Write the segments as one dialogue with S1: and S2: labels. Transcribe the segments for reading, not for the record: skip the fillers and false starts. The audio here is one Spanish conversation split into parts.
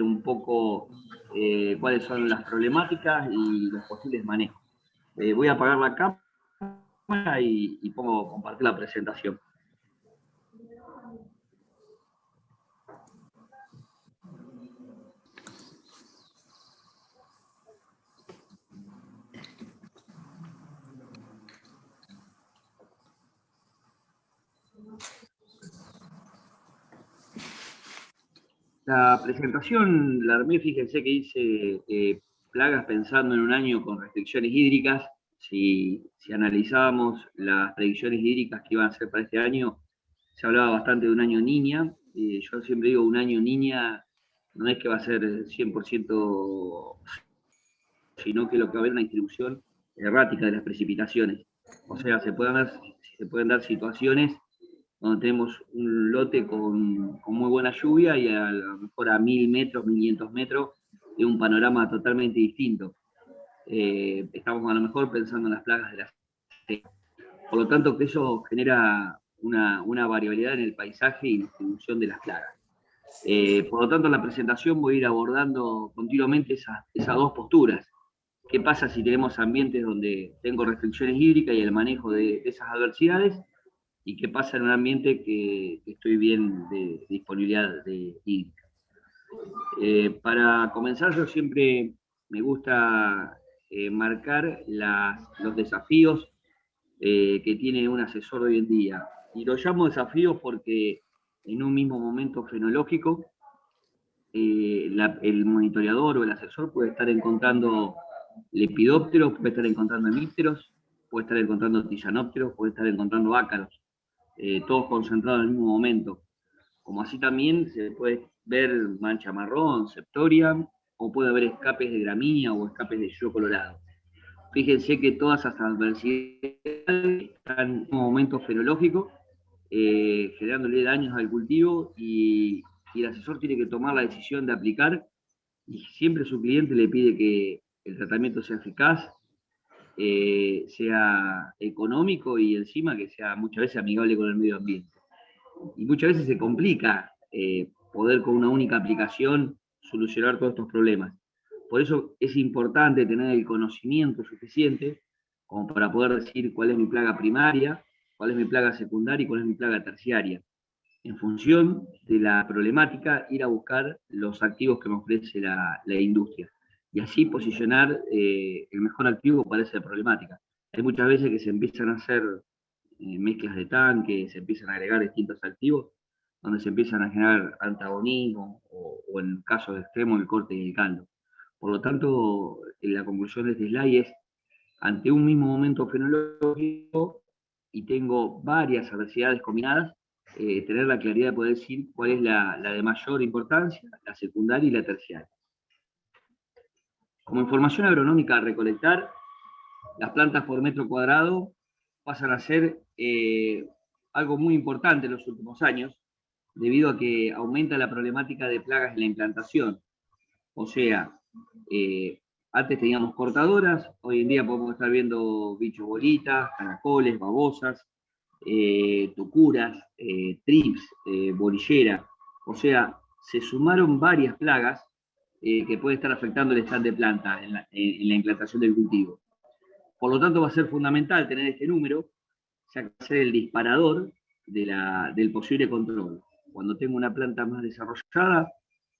S1: un poco cuáles son las problemáticas y los posibles manejos. Voy a apagar la cámara y pongo a compartir la presentación. La presentación la armé, fíjense que hice plagas pensando en un año con restricciones hídricas. Si analizábamos las predicciones hídricas que iban a ser para este año, se hablaba bastante de un año niña. Yo siempre digo, un año niña no es que va a ser 100%, sino que lo que va a haber es una distribución errática de las precipitaciones. O sea, se pueden dar situaciones donde tenemos un lote con muy buena lluvia y a lo mejor a 1000 metros, 1500 metros, de un panorama totalmente distinto. Estamos a lo mejor pensando en las plagas de la sequía. Por lo tanto, que eso genera una variabilidad en el paisaje y distribución de las plagas. Por lo tanto, en la presentación voy a ir abordando continuamente esas dos posturas. ¿Qué pasa si tenemos ambientes donde tengo restricciones hídricas y el manejo de esas adversidades? ¿Y qué pasa en un ambiente que estoy bien de disponibilidad hídrica? Para comenzar, yo siempre me gusta marcar los desafíos que tiene un asesor de hoy en día. Y lo llamo desafíos porque en un mismo momento fenológico, el monitoreador o el asesor puede estar encontrando lepidópteros, puede estar encontrando hemípteros, puede estar encontrando tisanópteros, puede estar encontrando ácaros. Todos concentrados en el mismo momento. Como así también se puede ver mancha marrón, septoria, o puede haber escapes de gramínea o escapes de yuyo colorado. Fíjense que todas esas adversidades están en un momento fenológico, generándole daños al cultivo y el asesor tiene que tomar la decisión de aplicar y siempre su cliente le pide que el tratamiento sea eficaz, sea económico y encima que sea muchas veces amigable con el medio ambiente. Y muchas veces se complica poder con una única aplicación solucionar todos estos problemas. Por eso es importante tener el conocimiento suficiente como para poder decir cuál es mi plaga primaria, cuál es mi plaga secundaria y cuál es mi plaga terciaria. En función de la problemática, ir a buscar los activos que me ofrece la industria y así posicionar el mejor activo para esa problemática. Hay muchas veces que se empiezan a hacer mezclas de tanques, se empiezan a agregar distintos activos, donde se empiezan a generar antagonismo o en casos extremos el corte y el caldo. Por lo tanto, la conclusión de este slide es, ante un mismo momento fenológico y tengo varias adversidades combinadas, tener la claridad de poder decir cuál es la de mayor importancia, la secundaria y la terciaria. Como información agronómica a recolectar, las plantas por metro cuadrado pasan a ser algo muy importante en los últimos años, debido a que aumenta la problemática de plagas en la implantación. O sea, antes teníamos cortadoras, hoy en día podemos estar viendo bichos bolitas, caracoles, babosas, tocuras, trips, bolillera. O sea, se sumaron varias plagas que pueden estar afectando el stand de planta en la implantación del cultivo. Por lo tanto, va a ser fundamental tener este número, ya que va a ser el disparador del posible control. Cuando tengo una planta más desarrollada,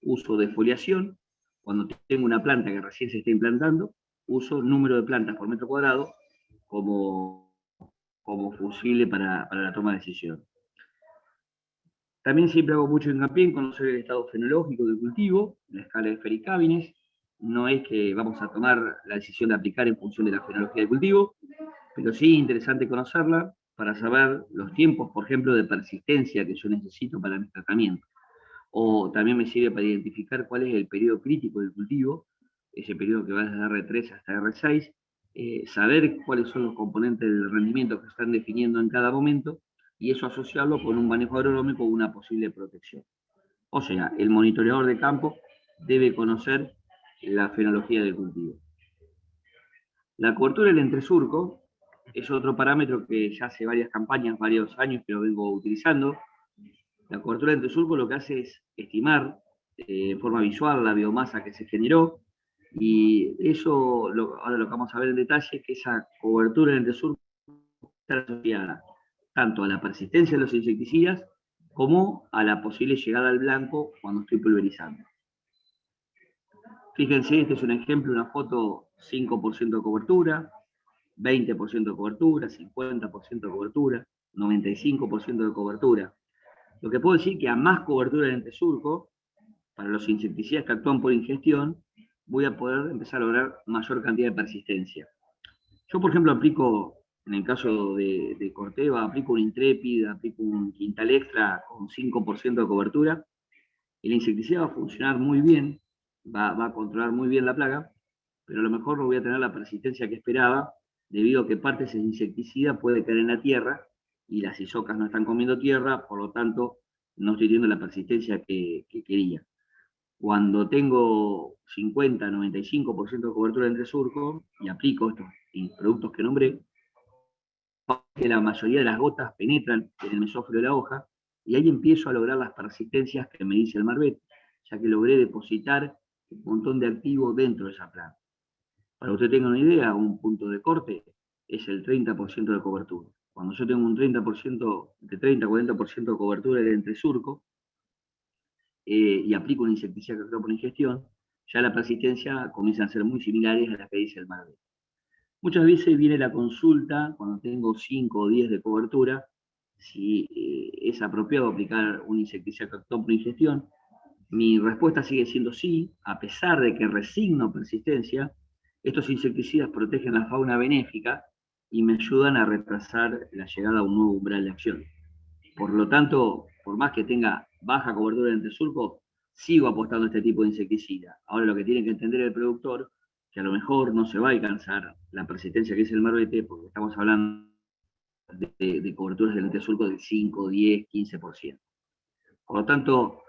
S1: uso defoliación. Cuando tengo una planta que recién se está implantando, uso número de plantas por metro cuadrado como fusible para la toma de decisión. También siempre hago mucho hincapié en conocer el estado fenológico del cultivo, la escala de Fehring-Cabines. No es que vamos a tomar la decisión de aplicar en función de la fenología del cultivo, pero sí es interesante conocerla para saber los tiempos, por ejemplo, de persistencia que yo necesito para mi tratamiento. O también me sirve para identificar cuál es el periodo crítico del cultivo, ese periodo que va desde R3 hasta R6, saber cuáles son los componentes del rendimiento que se están definiendo en cada momento, y eso asociarlo con un manejo agronómico o una posible protección. O sea, el monitoreador de campo debe conocer la fenología del cultivo. La cobertura del entresurco es otro parámetro que ya hace varias campañas, varios años que lo vengo utilizando. La cobertura del entresurco lo que hace es estimar en forma visual la biomasa que se generó, y eso, ahora lo que vamos a ver en detalle, es que esa cobertura en el surco está asociada tanto a la persistencia de los insecticidas como a la posible llegada al blanco cuando estoy pulverizando. Fíjense, este es un ejemplo, una foto 5% de cobertura, 20% de cobertura, 50% de cobertura, 95% de cobertura. Lo que puedo decir que a más cobertura del entresurco, para los insecticidas que actúan por ingestión, voy a poder empezar a lograr mayor cantidad de persistencia. Yo, por ejemplo, aplico, en el caso de Corteva, aplico un Intrepid, aplico un Quintal Extra con 5% de cobertura. El insecticida va a funcionar muy bien, va a controlar muy bien la plaga, pero a lo mejor no voy a tener la persistencia que esperaba, debido a que parte de ese insecticida puede caer en la tierra y las isocas no están comiendo tierra, por lo tanto no estoy teniendo la persistencia que quería. Cuando tengo 50, 95% de cobertura entre surco y aplico estos productos que nombré, que la mayoría de las gotas penetran en el mesófilo de la hoja, y ahí empiezo a lograr las persistencias que me dice el Marvet, ya que logré depositar un montón de activo dentro de esa planta. Para que usted tenga una idea, un punto de corte es el 30% de cobertura. Cuando yo tengo un 30%, de 30-40% de cobertura de entresurco, y aplico un insecticida que actúa por ingestión, ya la persistencia comienza a ser muy similares a las que dice el Marvet. Muchas veces viene la consulta, cuando tengo 5 o 10 de cobertura, si es apropiado aplicar un insecticida que actúa por ingestión. Mi respuesta sigue siendo sí, a pesar de que resigno persistencia. Estos insecticidas protegen la fauna benéfica y me ayudan a retrasar la llegada a un nuevo umbral de acción. Por lo tanto, por más que tenga baja cobertura en entresurco, sigo apostando a este tipo de insecticida. Ahora lo que tiene que entender el productor, que a lo mejor no se va a alcanzar la persistencia que es el Marvete, porque estamos hablando de coberturas del entresurco del 5, 10, 15%. Por lo tanto,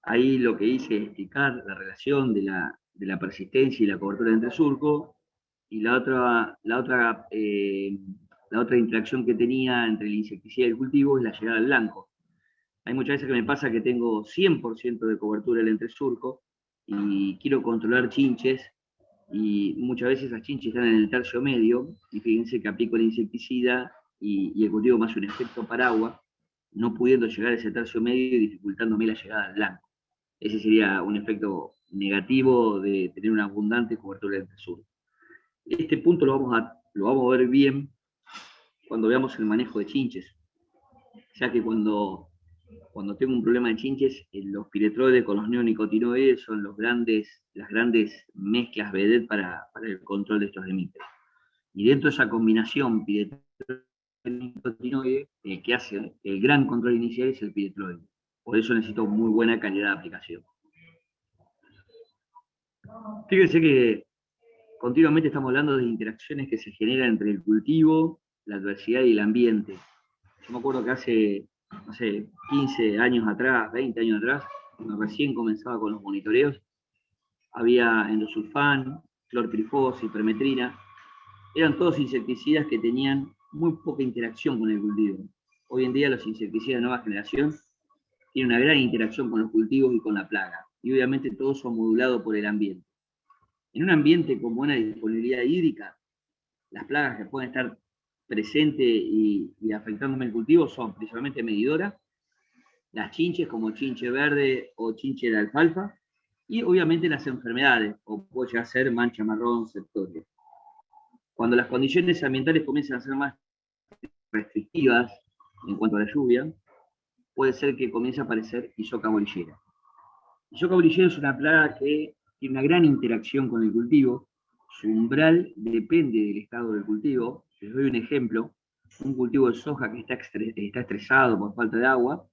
S1: ahí lo que hice es explicar la relación de la persistencia y la cobertura del entresurco, y la otra interacción que tenía entre el insecticida y el cultivo es la llegada al blanco. Hay muchas veces que me pasa que tengo 100% de cobertura del entresurco y quiero controlar chinches, y muchas veces esas chinches están en el tercio medio, y fíjense que aplico el insecticida y el cultivo me hace un efecto paraguas, no pudiendo llegar a ese tercio medio y dificultándome la llegada al blanco. Ese sería un efecto negativo de tener una abundante cobertura del entresurco. Este punto lo vamos a ver bien cuando veamos el manejo de chinches, ya que cuando tengo un problema de chinches, los piretroides con los neonicotinoides son las grandes mezclas vedette para el control de estos hemíperos. Y dentro de esa combinación piretroide-nicotinoide, el que hace el gran control inicial es el piretroide. Por eso necesito muy buena calidad de aplicación. Fíjense que continuamente estamos hablando de interacciones que se generan entre el cultivo, la adversidad y el ambiente. Yo me acuerdo que hace, no sé, 15 años atrás, 20 años atrás, cuando recién comenzaba con los monitoreos, había endosulfán, clorpirifos, hipermetrina. Eran todos insecticidas que tenían muy poca interacción con el cultivo. Hoy en día los insecticidas de nueva generación tienen una gran interacción con los cultivos y con la plaga. Y obviamente todos son modulados por el ambiente. En un ambiente con buena disponibilidad hídrica, las plagas que pueden estar presentes y afectándome el cultivo son principalmente medidoras, las chinches como chinche verde o chinche de alfalfa, y obviamente las enfermedades, o puede llegar a ser mancha marrón, septoria. Cuando las condiciones ambientales comienzan a ser más restrictivas en cuanto a la lluvia, puede ser que comience a aparecer Isoca bolillera. Isoca bolillera es una plaga que tiene una gran interacción con el cultivo. Su umbral depende del estado del cultivo. Les doy un ejemplo. Un cultivo de soja que está estresado por falta de agua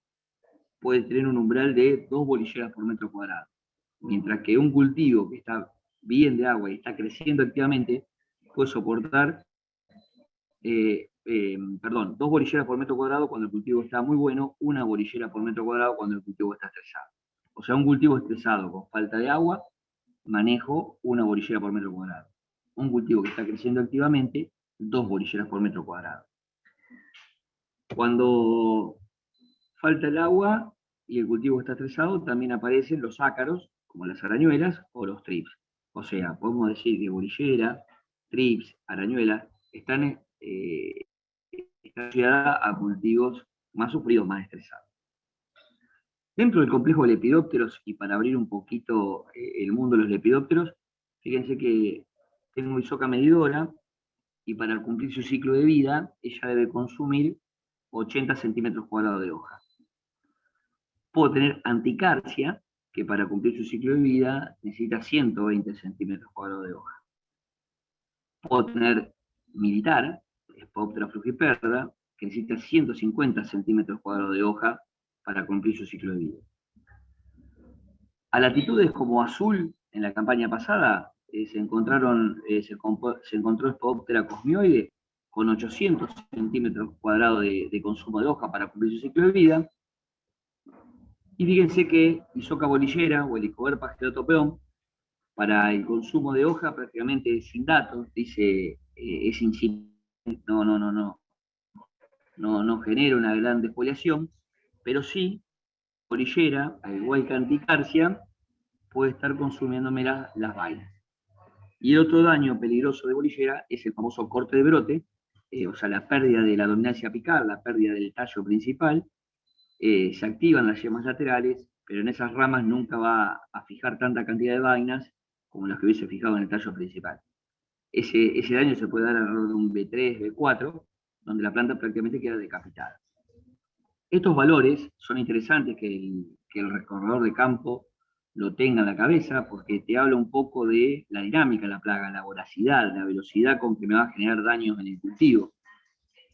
S1: puede tener un umbral de 2 bolilleras por metro cuadrado. Mientras que un cultivo que está bien de agua y está creciendo activamente puede soportar 2 bolilleras por metro cuadrado cuando el cultivo está muy bueno, 1 bolillera por metro cuadrado cuando el cultivo está estresado. O sea, un cultivo estresado con falta de agua, manejo 1 bolillera por metro cuadrado. Un cultivo que está creciendo activamente, 2 bolilleras por metro cuadrado. Cuando falta el agua y el cultivo está estresado, también aparecen los ácaros, como las arañuelas o los trips. O sea, podemos decir que bolillera, trips, arañuelas, están asociadas a cultivos más sufridos, más estresados. Dentro del complejo de lepidópteros, y para abrir un poquito el mundo de los lepidópteros, fíjense que tengo Isoca medidora, y para cumplir su ciclo de vida, ella debe consumir 80 centímetros cuadrados de hoja. Puedo tener anticarcia, que para cumplir su ciclo de vida necesita 120 centímetros cuadrados de hoja. Puedo tener militar, Sphaeroptera frugiperda, que necesita 150 centímetros cuadrados de hoja para cumplir su ciclo de vida. A latitudes como Azul, en la campaña pasada, se encontró Sphaeroptera cosmioide con 800 centímetros cuadrados de consumo de hoja para cumplir su ciclo de vida. Y fíjense que Isoca bolillera o Helicoverpa gelatopeón, para el consumo de hoja prácticamente sin datos, dice es incipiente, no genera una gran defoliación, pero sí, bolillera, al igual que anticarcia, puede estar consumiéndome las vainas. Y el otro daño peligroso de bolillera es el famoso corte de brote, o sea, la pérdida de la dominancia apical, la pérdida del tallo principal. Se activan las yemas laterales, pero en esas ramas nunca va a fijar tanta cantidad de vainas como las que hubiese fijado en el tallo principal. Ese daño se puede dar alrededor de un B3, B4, donde la planta prácticamente queda decapitada. Estos valores son interesantes que el recorredor de campo lo tenga en la cabeza, porque te habla un poco de la dinámica de la plaga, la voracidad, la velocidad con que me va a generar daños en el cultivo.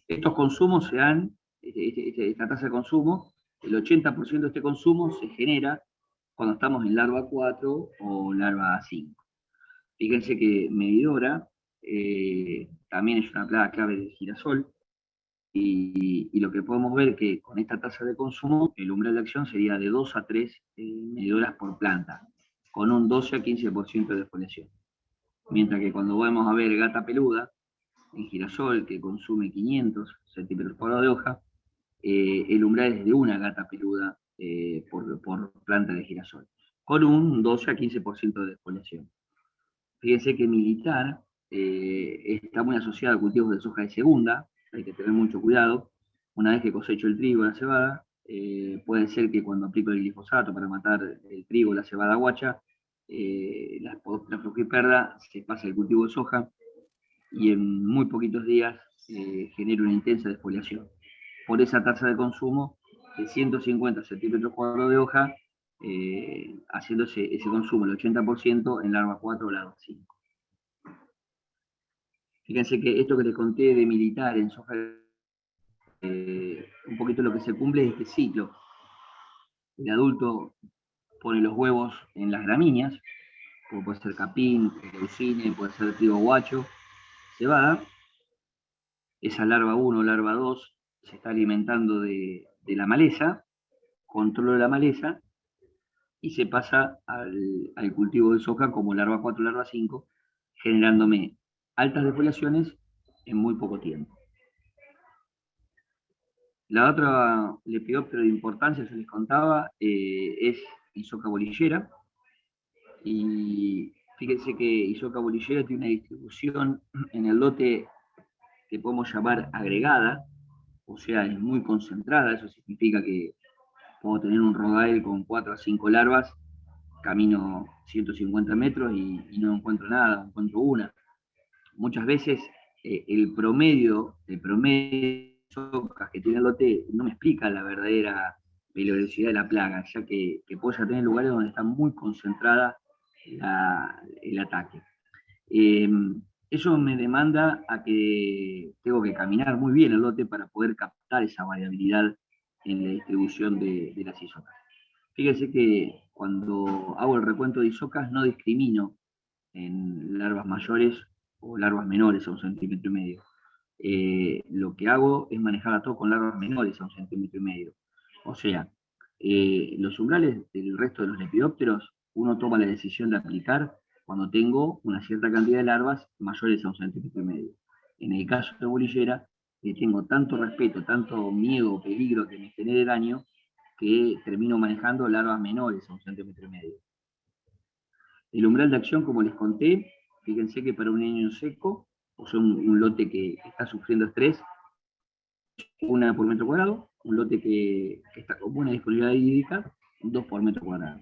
S1: Estos consumos se dan, esta tasa de consumo, el 80% de este consumo se genera cuando estamos en larva 4 o larva 5. Fíjense que medidora también es una plaga clave del girasol, y lo que podemos ver que con esta tasa de consumo, el umbral de acción sería de 2 a 3 medidoras por planta, con un 12 a 15% de defoliación. Mientras que cuando vamos a ver gata peluda, en girasol, que consume 500 centímetros cuadrados de hoja, el umbral es de una gata peluda por planta de girasol, con un 12 a 15% de defoliación. Fíjense que militar está muy asociado a cultivos de soja de segunda, hay que tener mucho cuidado. Una vez que cosecho el trigo o la cebada, puede ser que cuando aplico el glifosato para matar el trigo o la cebada guacha, la frugiperda se pasa el cultivo de soja y en muy poquitos días genera una intensa defoliación. Por esa tasa de consumo de 150 centímetros cuadrados de hoja, haciéndose ese consumo, el 80% en larva 4 o larva 5. Fíjense que esto que les conté de militar en soja, un poquito lo que se cumple es este ciclo. El adulto pone los huevos en las gramíneas, como puede ser capín, leucine, puede ser trigo guacho, cebada. Esa larva 1 o larva 2 se está alimentando de la maleza, controlo de la maleza, y se pasa al cultivo de soja como larva 4 o larva 5, generándome altas defoliaciones en muy poco tiempo. La otra lepidóptero de importancia, yo les contaba, es Isoca bolillera. Y fíjense que Isoca bolillera tiene una distribución en el lote que podemos llamar agregada, o sea, es muy concentrada. Eso significa que puedo tener un rodael con 4 a 5 larvas, camino 150 metros y no encuentro nada, encuentro una. Muchas veces el promedio de socas que tiene el lote no me explica la verdadera peligrosidad de la plaga, ya que puedo ya tener lugares donde está muy concentrada el ataque. Eso me demanda a que tengo que caminar muy bien el lote para poder captar esa variabilidad en la distribución de las isocas. Fíjense que cuando hago el recuento de isocas no discrimino en larvas mayores o larvas menores a 1,5 centímetros. Lo que hago es manejar a todo con larvas menores a 1,5 centímetros. O sea, los umbrales del resto de los lepidópteros, uno toma la decisión de aplicar cuando tengo una cierta cantidad de larvas mayores a 1,5 centímetros. En el caso de bolillera, tengo tanto respeto, tanto miedo o peligro que me genere daño, que termino manejando larvas menores a 1,5 centímetros. El umbral de acción, como les conté, fíjense que para un año seco, o sea, un lote que está sufriendo estrés, 1 por metro cuadrado, un lote que está con buena disponibilidad hídrica, 2 por metro cuadrado.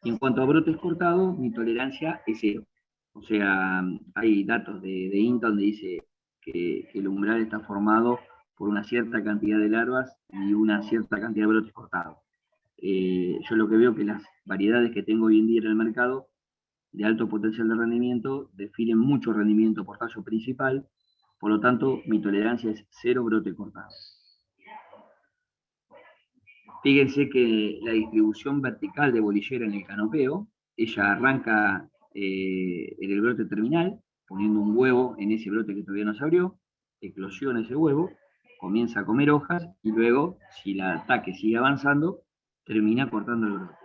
S1: Y en cuanto a brotes cortados, mi tolerancia es 0. O sea, hay datos de INTA donde dice que el umbral está formado por una cierta cantidad de larvas y una cierta cantidad de brotes cortados. Yo lo que veo que las variedades que tengo hoy en día en el mercado de alto potencial de rendimiento definen mucho rendimiento por tallo principal, por lo tanto mi tolerancia es 0 brote cortado. Fíjense que la distribución vertical de bolillera en el canopeo, ella arranca en el brote terminal, poniendo un huevo en ese brote que todavía no se abrió, eclosiona ese huevo, comienza a comer hojas y luego, si el ataque sigue avanzando, termina cortando el brote.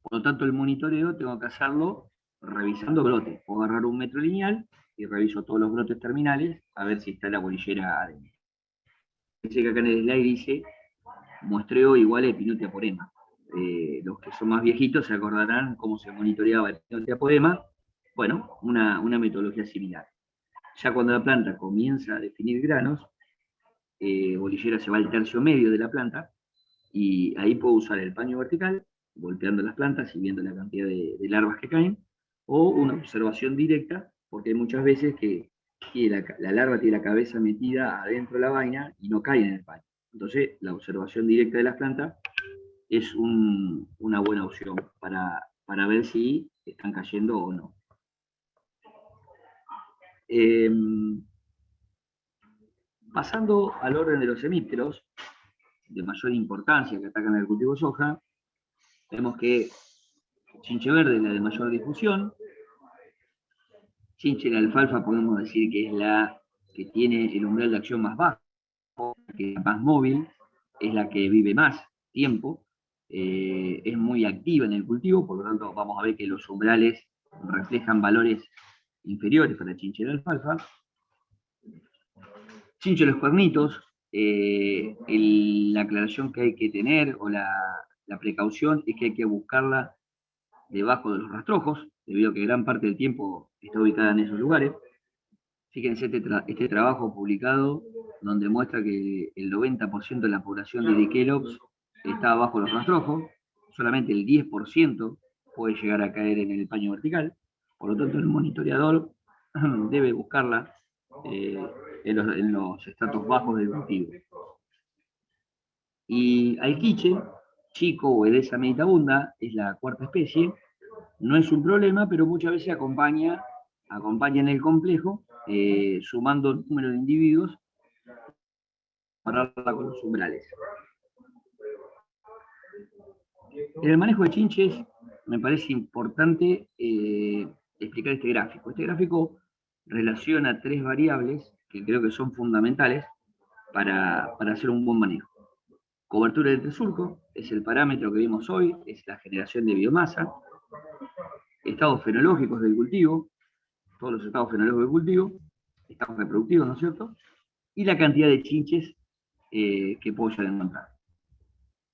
S1: Por lo tanto, el monitoreo tengo que hacerlo revisando brotes. Puedo agarrar un metro lineal y reviso todos los brotes terminales a ver si está la bolillera adentro. Fíjense que acá en el slide dice muestreo igual a Epinutia porema. Los que son más viejitos se acordarán cómo se monitoreaba Epinutia porema. Bueno, una metodología similar. Ya cuando la planta comienza a definir granos, bolillera se va al tercio medio de la planta, y ahí puedo usar el paño vertical, volteando las plantas y viendo la cantidad de larvas que caen, o una observación directa, porque hay muchas veces que la larva tiene la cabeza metida adentro de la vaina y no cae en el paño. Entonces, la observación directa de las plantas es una buena opción para ver si están cayendo o no. Pasando al orden de los hemípteros, de mayor importancia que atacan el cultivo de soja, vemos que chinche verde es la de mayor difusión, chinche la alfalfa podemos decir que es la que tiene el umbral de acción más bajo, que es más móvil, es la que vive más tiempo, es muy activa en el cultivo, por lo tanto vamos a ver que los umbrales reflejan valores inferiores para chinche la alfalfa. Chinche los cuernitos, la aclaración que hay que tener o la precaución es que hay que buscarla debajo de los rastrojos, debido a que gran parte del tiempo está ubicada en esos lugares. Fíjense este trabajo publicado donde muestra que el 90% de la población de Dikelops está bajo los rastrojos, solamente el 10% puede llegar a caer en el paño vertical, por lo tanto el monitoreador debe buscarla en los estratos bajos del cultivo. Y alquiche, chico o Edesa meditabunda, es la cuarta especie. No es un problema, pero muchas veces acompaña en el complejo, sumando el número de individuos para compararla con los umbrales. En el manejo de chinches me parece importante explicar este gráfico. Este gráfico relaciona 3 variables que creo que son fundamentales para hacer un buen manejo. Cobertura del entresurco es el parámetro que vimos hoy, es la generación de biomasa. Estados fenológicos del cultivo, todos los estados fenológicos del cultivo, estados reproductivos, ¿no es cierto? Y la cantidad de chinches que puedo llegar a encontrar.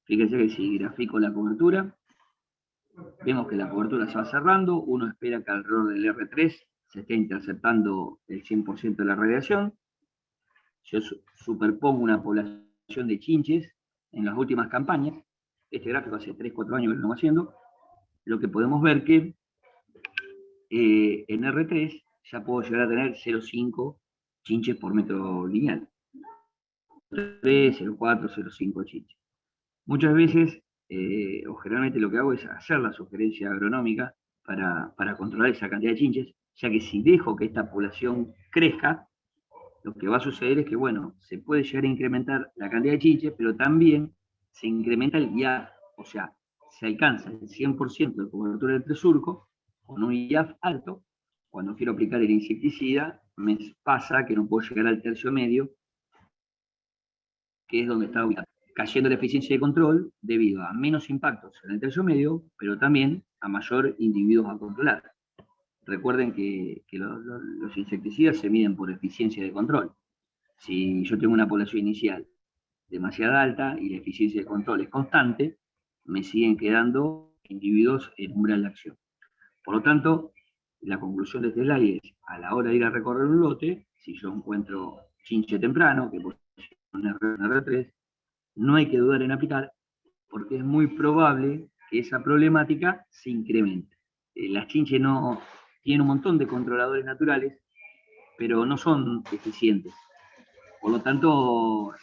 S1: Fíjense que si grafico la cobertura, vemos que la cobertura se va cerrando, uno espera que alrededor del R3 se esté interceptando el 100% de la radiación. Yo superpongo una población de chinches en las últimas campañas, este gráfico hace 3-4 años que lo estamos haciendo, lo que podemos ver que en R3 ya puedo llegar a tener 0,5 chinches por metro lineal. 3, 0,4, 0,5 chinches. Muchas veces, o generalmente lo que hago es hacer la sugerencia agronómica para controlar esa cantidad de chinches, ya que si dejo que esta población crezca, lo que va a suceder es que, bueno, se puede llegar a incrementar la cantidad de chinches, pero también se incrementa el IAF, o sea, se alcanza el 100% de cobertura del entresurco con un IAF alto. Cuando quiero aplicar el insecticida, me pasa que no puedo llegar al tercio medio, que es donde está ubicado, cayendo la eficiencia de control debido a menos impactos en el tercio medio, pero también a mayor individuos a controlar. Recuerden que los insecticidas se miden por eficiencia de control. Si yo tengo una población inicial demasiada alta y la eficiencia de control es constante, me siguen quedando individuos en umbral de acción. Por lo tanto, la conclusión de este slide es, a la hora de ir a recorrer un lote, si yo encuentro chinche temprano, que puede ser un R3, no hay que dudar en aplicar, porque es muy probable que esa problemática se incremente. Las chinches no tienen un montón de controladores naturales, pero no son eficientes. Por lo tanto,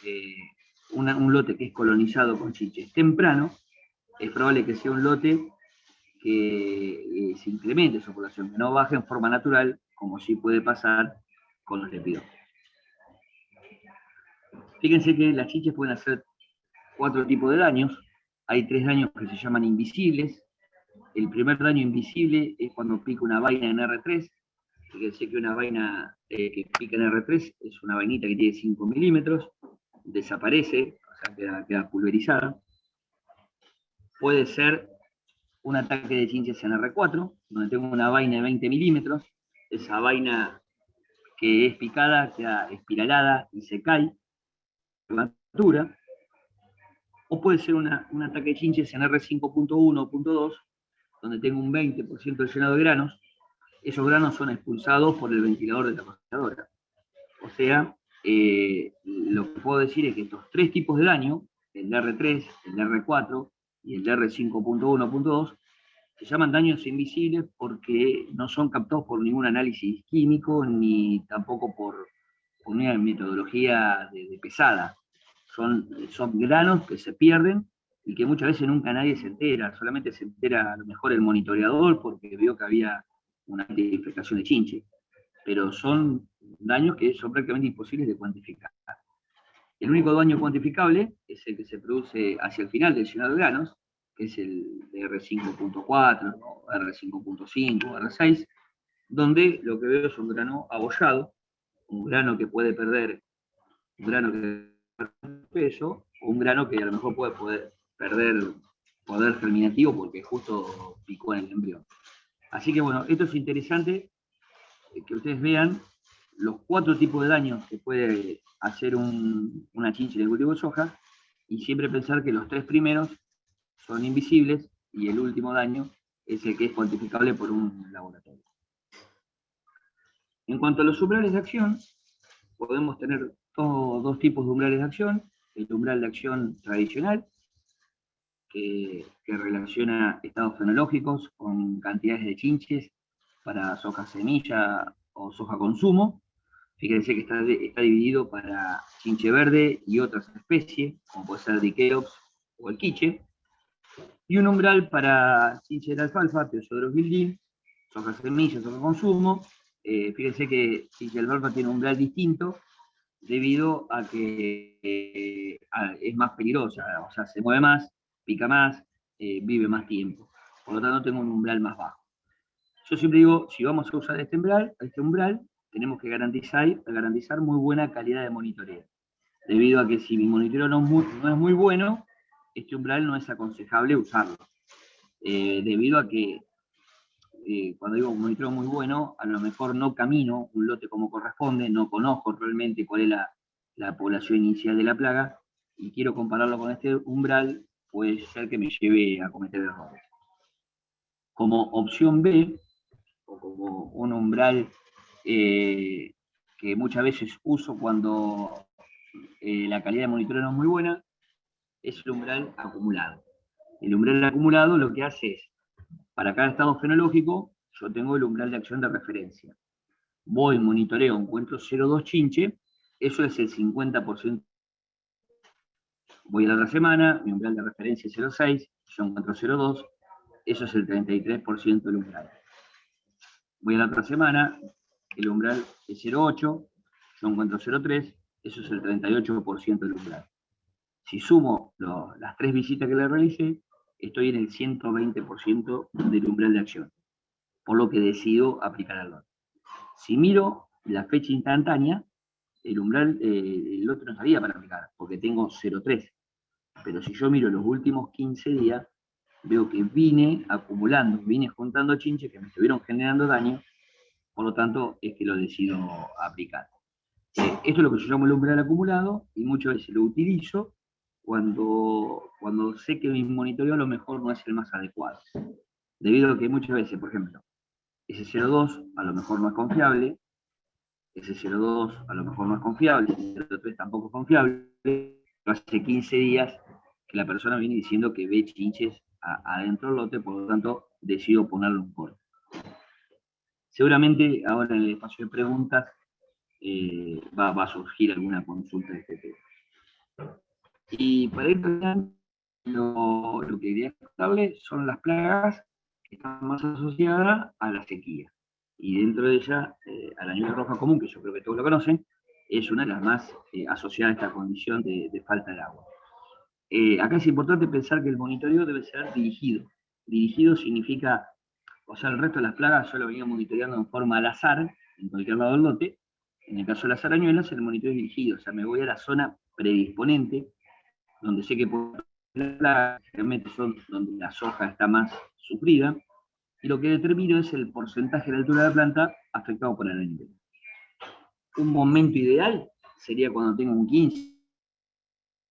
S1: un lote que es colonizado con chinches temprano, es probable que sea un lote que se incremente su población, que no baje en forma natural, como sí puede pasar con los lepidófilos. Fíjense que las chinches pueden hacer 4 tipos de daños. Hay 3 daños que se llaman invisibles. El primer daño invisible es cuando pica una vaina en R3. Fíjense que una vaina que pica en R3 es una vainita que tiene 5 milímetros, desaparece, o sea, queda pulverizada. Puede ser un ataque de chinches en R4, donde tengo una vaina de 20 milímetros, esa vaina que es picada queda espiralada y se cae por la altura. O puede ser un ataque de chinches en R5.1 o .2, donde tengo un 20% de llenado de granos. Esos granos son expulsados por el ventilador de la cocinadora. O sea, lo que puedo decir es que estos 3 tipos de daño, el de R3, el de R4 y el de R5.1.2, se llaman daños invisibles porque no son captados por ningún análisis químico ni tampoco por una metodología de pesada. Son granos que se pierden y que muchas veces nunca nadie se entera, solamente se entera a lo mejor el monitoreador porque vio que había una infestación de chinche, pero son daños que son prácticamente imposibles de cuantificar. El único daño cuantificable es el que se produce hacia el final del llenado de granos, que es el de R5.4, R5.5, R6, donde lo que veo es un grano abollado, un grano que puede perder, un grano que pierde peso, o un grano que a lo mejor puede perder poder germinativo porque justo picó en el embrión. Así que bueno, esto es interesante que ustedes vean los 4 tipos de daños que puede hacer una chinche en el cultivo de soja, y siempre pensar que los 3 primeros son invisibles y el último daño es el que es cuantificable por un laboratorio. En cuanto a los umbrales de acción, podemos tener 2 tipos de umbrales de acción. El umbral de acción tradicional, que relaciona estados fenológicos con cantidades de chinches para soja semilla o soja consumo. Fíjense que está dividido para chinche verde y otras especies, como puede ser Diceops o el quiche. Y un umbral para chinche de alfalfa, Teosodros guildii, soja semilla, soja consumo. Fíjense que chinche de alfalfa tiene un umbral distinto debido a que es más peligrosa, o sea, se mueve más, pica más, vive más tiempo. Por lo tanto, tengo un umbral más bajo. Yo siempre digo, si vamos a usar este umbral, tenemos que garantizar muy buena calidad de monitoreo. Debido a que si mi monitoreo no es muy bueno, este umbral no es aconsejable usarlo. Debido a que cuando digo un monitoreo muy bueno, a lo mejor no camino un lote como corresponde, no conozco realmente cuál es la población inicial de la plaga, y quiero compararlo con este umbral, puede ser que me lleve a cometer errores. Como opción B, o como un umbral que muchas veces uso cuando la calidad de monitoreo no es muy buena, es el umbral acumulado. El umbral acumulado lo que hace es, para cada estado fenológico, yo tengo el umbral de acción de referencia. Voy, monitoreo, encuentro 0,2 chinche, eso es el 50%. Voy a la otra semana, mi umbral de referencia es 0,6, yo encuentro 0,2, eso es el 33% del umbral. Voy a la otra semana, el umbral es 0,8, yo encuentro 0,3, eso es el 38% del umbral. Si sumo las 3 visitas que le realicé, estoy en el 120% del umbral de acción, por lo que decido aplicar al lote. Si miro la fecha instantánea, el umbral, el lote no estaría para aplicar, porque tengo 0,3. Pero si yo miro los últimos 15 días, veo que vine acumulando, vine juntando chinches que me estuvieron generando daño, por lo tanto es que lo decido aplicar. Esto es lo que yo llamo el umbral acumulado, y muchas veces lo utilizo cuando sé que mi monitoreo a lo mejor no es el más adecuado. Debido a que muchas veces, por ejemplo, S02 a lo mejor no es confiable, S02 a lo mejor no es confiable, S03 tampoco es confiable, pero hace 15 días que la persona viene diciendo que ve chinches adentro del lote, por lo tanto decido ponerle un corte. Seguramente ahora en el espacio de preguntas va a surgir alguna consulta de este tema. Y para ir terminando, lo que quería contarle son las plagas que están más asociadas a la sequía. Y dentro de ella, a la arañuela roja común, que yo creo que todos lo conocen, es una de las más asociadas a esta condición de falta de agua. Acá es importante pensar que el monitoreo debe ser dirigido. Dirigido significa, o sea, el resto de las plagas yo lo venía monitoreando en forma al azar, en cualquier lado del lote. En el caso de las arañuelas, el monitoreo es dirigido, o sea, me voy a la zona predisponente, donde sé que por realmente son donde la soja está más sufrida, y lo que determino es el porcentaje de altura de la planta afectado por la arañuela. Un momento ideal sería cuando tengo un 15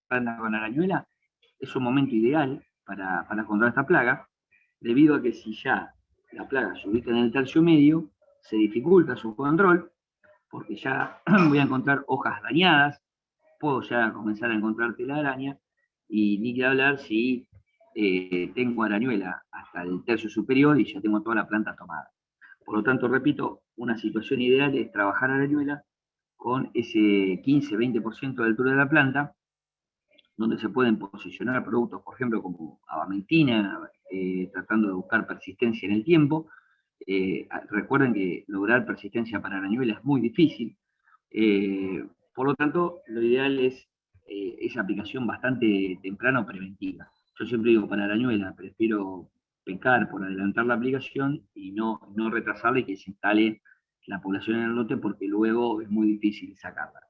S1: planta con arañuela, es un momento ideal para controlar esta plaga, debido a que si ya la plaga se ubica en el tercio medio, se dificulta su control, porque ya voy a encontrar hojas dañadas, puedo ya comenzar a encontrar telaraña, y ni que hablar si tengo arañuela hasta el tercio superior y ya tengo toda la planta tomada. Por lo tanto, repito, una situación ideal es trabajar arañuela con ese 15-20% de altura de la planta, donde se pueden posicionar productos, por ejemplo, como abamentina, tratando de buscar persistencia en el tiempo. Recuerden que lograr persistencia para arañuela es muy difícil. Por lo tanto, lo ideal es esa aplicación bastante temprana o preventiva. Yo siempre digo, para arañuela, prefiero pecar por adelantar la aplicación y no retrasarla y que se instale la población en el lote, porque luego es muy difícil sacarla.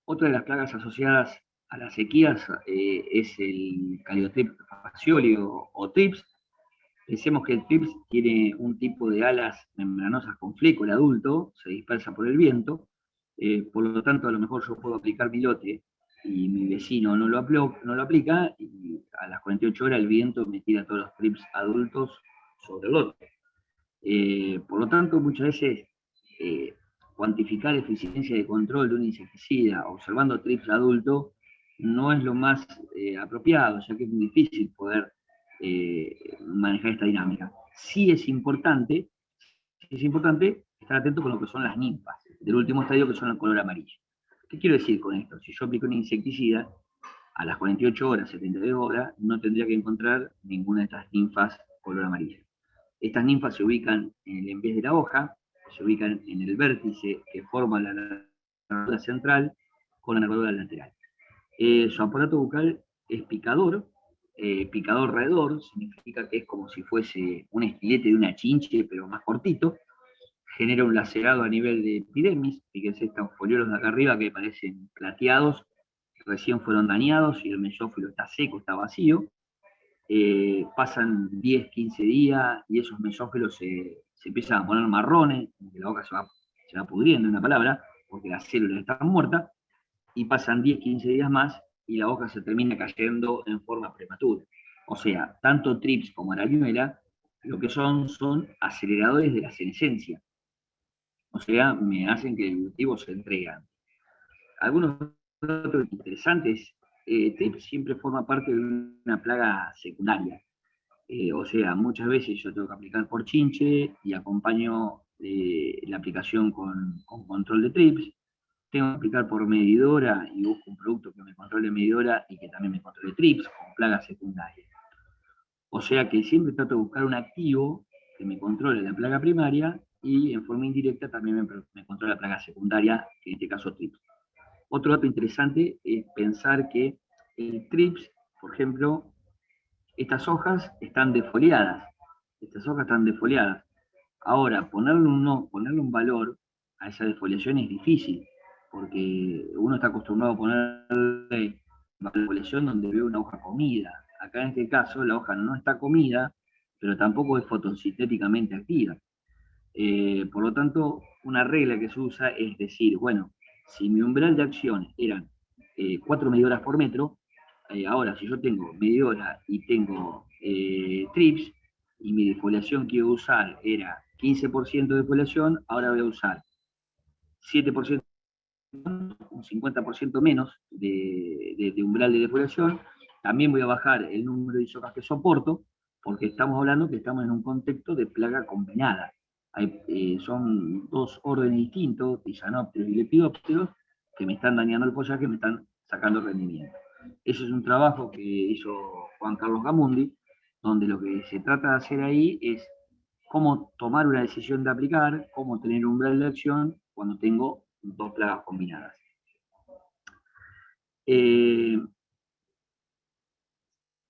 S1: Otra de las plagas asociadas a las sequías es el Caliotrip fascioli o TRIPS. Pensemos que el TRIPS tiene un tipo de alas membranosas con fleco, el adulto, se dispersa por el viento, por lo tanto a lo mejor yo puedo aplicar mi lote y mi vecino no lo aplica, y a las 48 horas el viento me tira todos los TRIPS adultos sobre el lote. Por lo tanto, muchas veces cuantificar eficiencia de control de un insecticida observando TRIPS adulto no es lo más apropiado, ya que es muy difícil poder manejar esta dinámica. Sí es importante estar atento con lo que son las ninfas del último estadio, que son el color amarillo. ¿Qué quiero decir con esto? Si yo aplico un insecticida, a las 48 horas, 72 horas, no tendría que encontrar ninguna de estas ninfas color amarillo. Estas ninfas se ubican en vez de la hoja, se ubican en el vértice que forma la nervadura central con la nervadura lateral. Su aparato bucal es picador, picador roedor, significa que es como si fuese un estilete de una chinche, pero más cortito. Genera un lacerado a nivel de epidermis, fíjense estos foliolos de acá arriba que parecen plateados, recién fueron dañados y el mesófilo está seco, está vacío. Pasan 10, 15 días y esos mesófilos se empiezan a poner marrones, la hoja se va pudriendo, en una palabra, porque las células están muertas, y pasan 10, 15 días más y la hoja se termina cayendo en forma prematura. O sea, tanto TRIPS como arañuela lo que son aceleradores de la senescencia. O sea, me hacen que el cultivo se entregue. Algunos datos interesantes, TRIPS siempre forma parte de una plaga secundaria. O sea, muchas veces yo tengo que aplicar por chinche y acompaño la aplicación con control de TRIPS. Tengo que aplicar por medidora y busco un producto que me controle medidora y que también me controle TRIPS con plaga secundaria. O sea que siempre trato de buscar un activo que me controle la plaga primaria y en forma indirecta también me controla la plaga secundaria, que en este caso TRIPS. Otro dato interesante es pensar que el TRIPS, por ejemplo, estas hojas están defoliadas. Estas hojas están defoliadas. Ahora, ponerle un valor a esa defoliación es difícil, porque uno está acostumbrado a ponerle una defoliación donde ve una hoja comida. Acá en este caso la hoja no está comida, pero tampoco es fotosintéticamente activa. Por lo tanto, una regla que se usa es decir, bueno, Si mi umbral de acción eran 4 medidoras por metro, ahora si yo tengo medidora y tengo trips, y mi defoliación que iba a usar era 15% de defoliación, ahora voy a usar 7%, un 50% menos de umbral de defoliación. También voy a bajar el número de isocas que soporto, porque estamos hablando que estamos en un contexto de plaga combinada. Son dos órdenes distintos, tisanópteros y lepidópteros, que me están dañando el follaje, que me están sacando rendimiento. Ese es un trabajo que hizo Juan Carlos Gamundi, donde lo que se trata de hacer ahí es cómo tomar una decisión de aplicar, cómo tener umbral de acción cuando tengo dos plagas combinadas.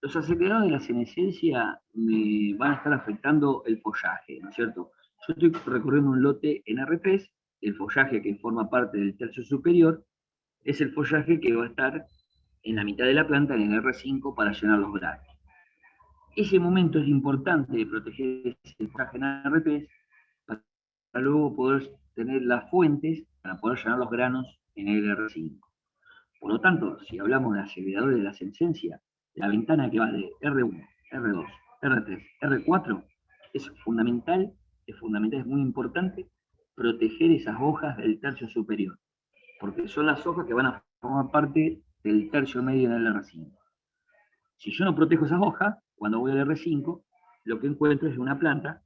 S1: Los acelerados de la senescencia me van a estar afectando el follaje, ¿no es cierto? Yo estoy recorriendo un lote en R3, el follaje que forma parte del tercio superior es el follaje que va a estar en la mitad de la planta, en el R5, para llenar los granos. Ese momento es importante de proteger ese follaje en R3 para luego poder tener las fuentes para poder llenar los granos en el R5. Por lo tanto, si hablamos de aceleradores de la senescencia, la ventana que va de R1, R2, R3, R4, es fundamental, es muy importante proteger esas hojas del tercio superior, porque son las hojas que van a formar parte del tercio medio en el R5. Si yo no protejo esas hojas, cuando voy al R5, lo que encuentro es una planta,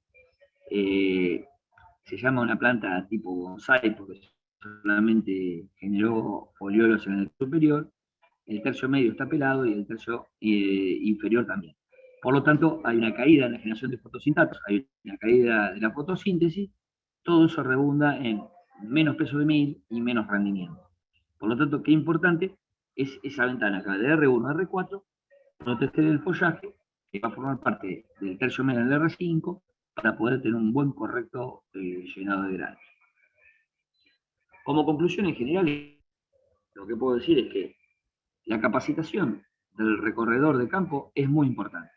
S1: se llama una planta tipo bonsai, porque solamente generó foliolos en el superior, el tercio medio está pelado y el tercio inferior también. Por lo tanto, hay una caída en la generación de fotosintatos, hay una caída de la fotosíntesis, todo eso redunda en menos peso de mil y menos rendimiento. Por lo tanto, qué importante es esa ventana acá de R1 a R4, proteger el follaje, que va a formar parte del tercio medio del R5, para poder tener un buen correcto llenado de granos. Como conclusión en general, lo que puedo decir es que la capacitación del recorredor de campo es muy importante.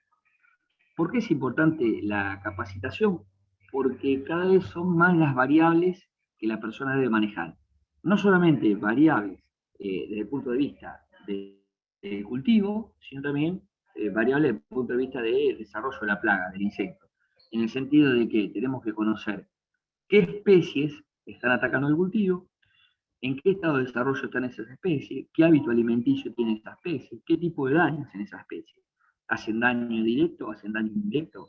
S1: ¿Por qué es importante la capacitación? Porque cada vez son más las variables que la persona debe manejar. No solamente variables desde el punto de vista del cultivo, sino también variables desde el punto de vista del desarrollo de la plaga, del insecto. En el sentido de que tenemos que conocer qué especies están atacando el cultivo, en qué estado de desarrollo están esas especies, qué hábito alimenticio tiene esa especie, qué tipo de daños en esa especie. ¿Hacen daño directo? ¿Hacen daño indirecto?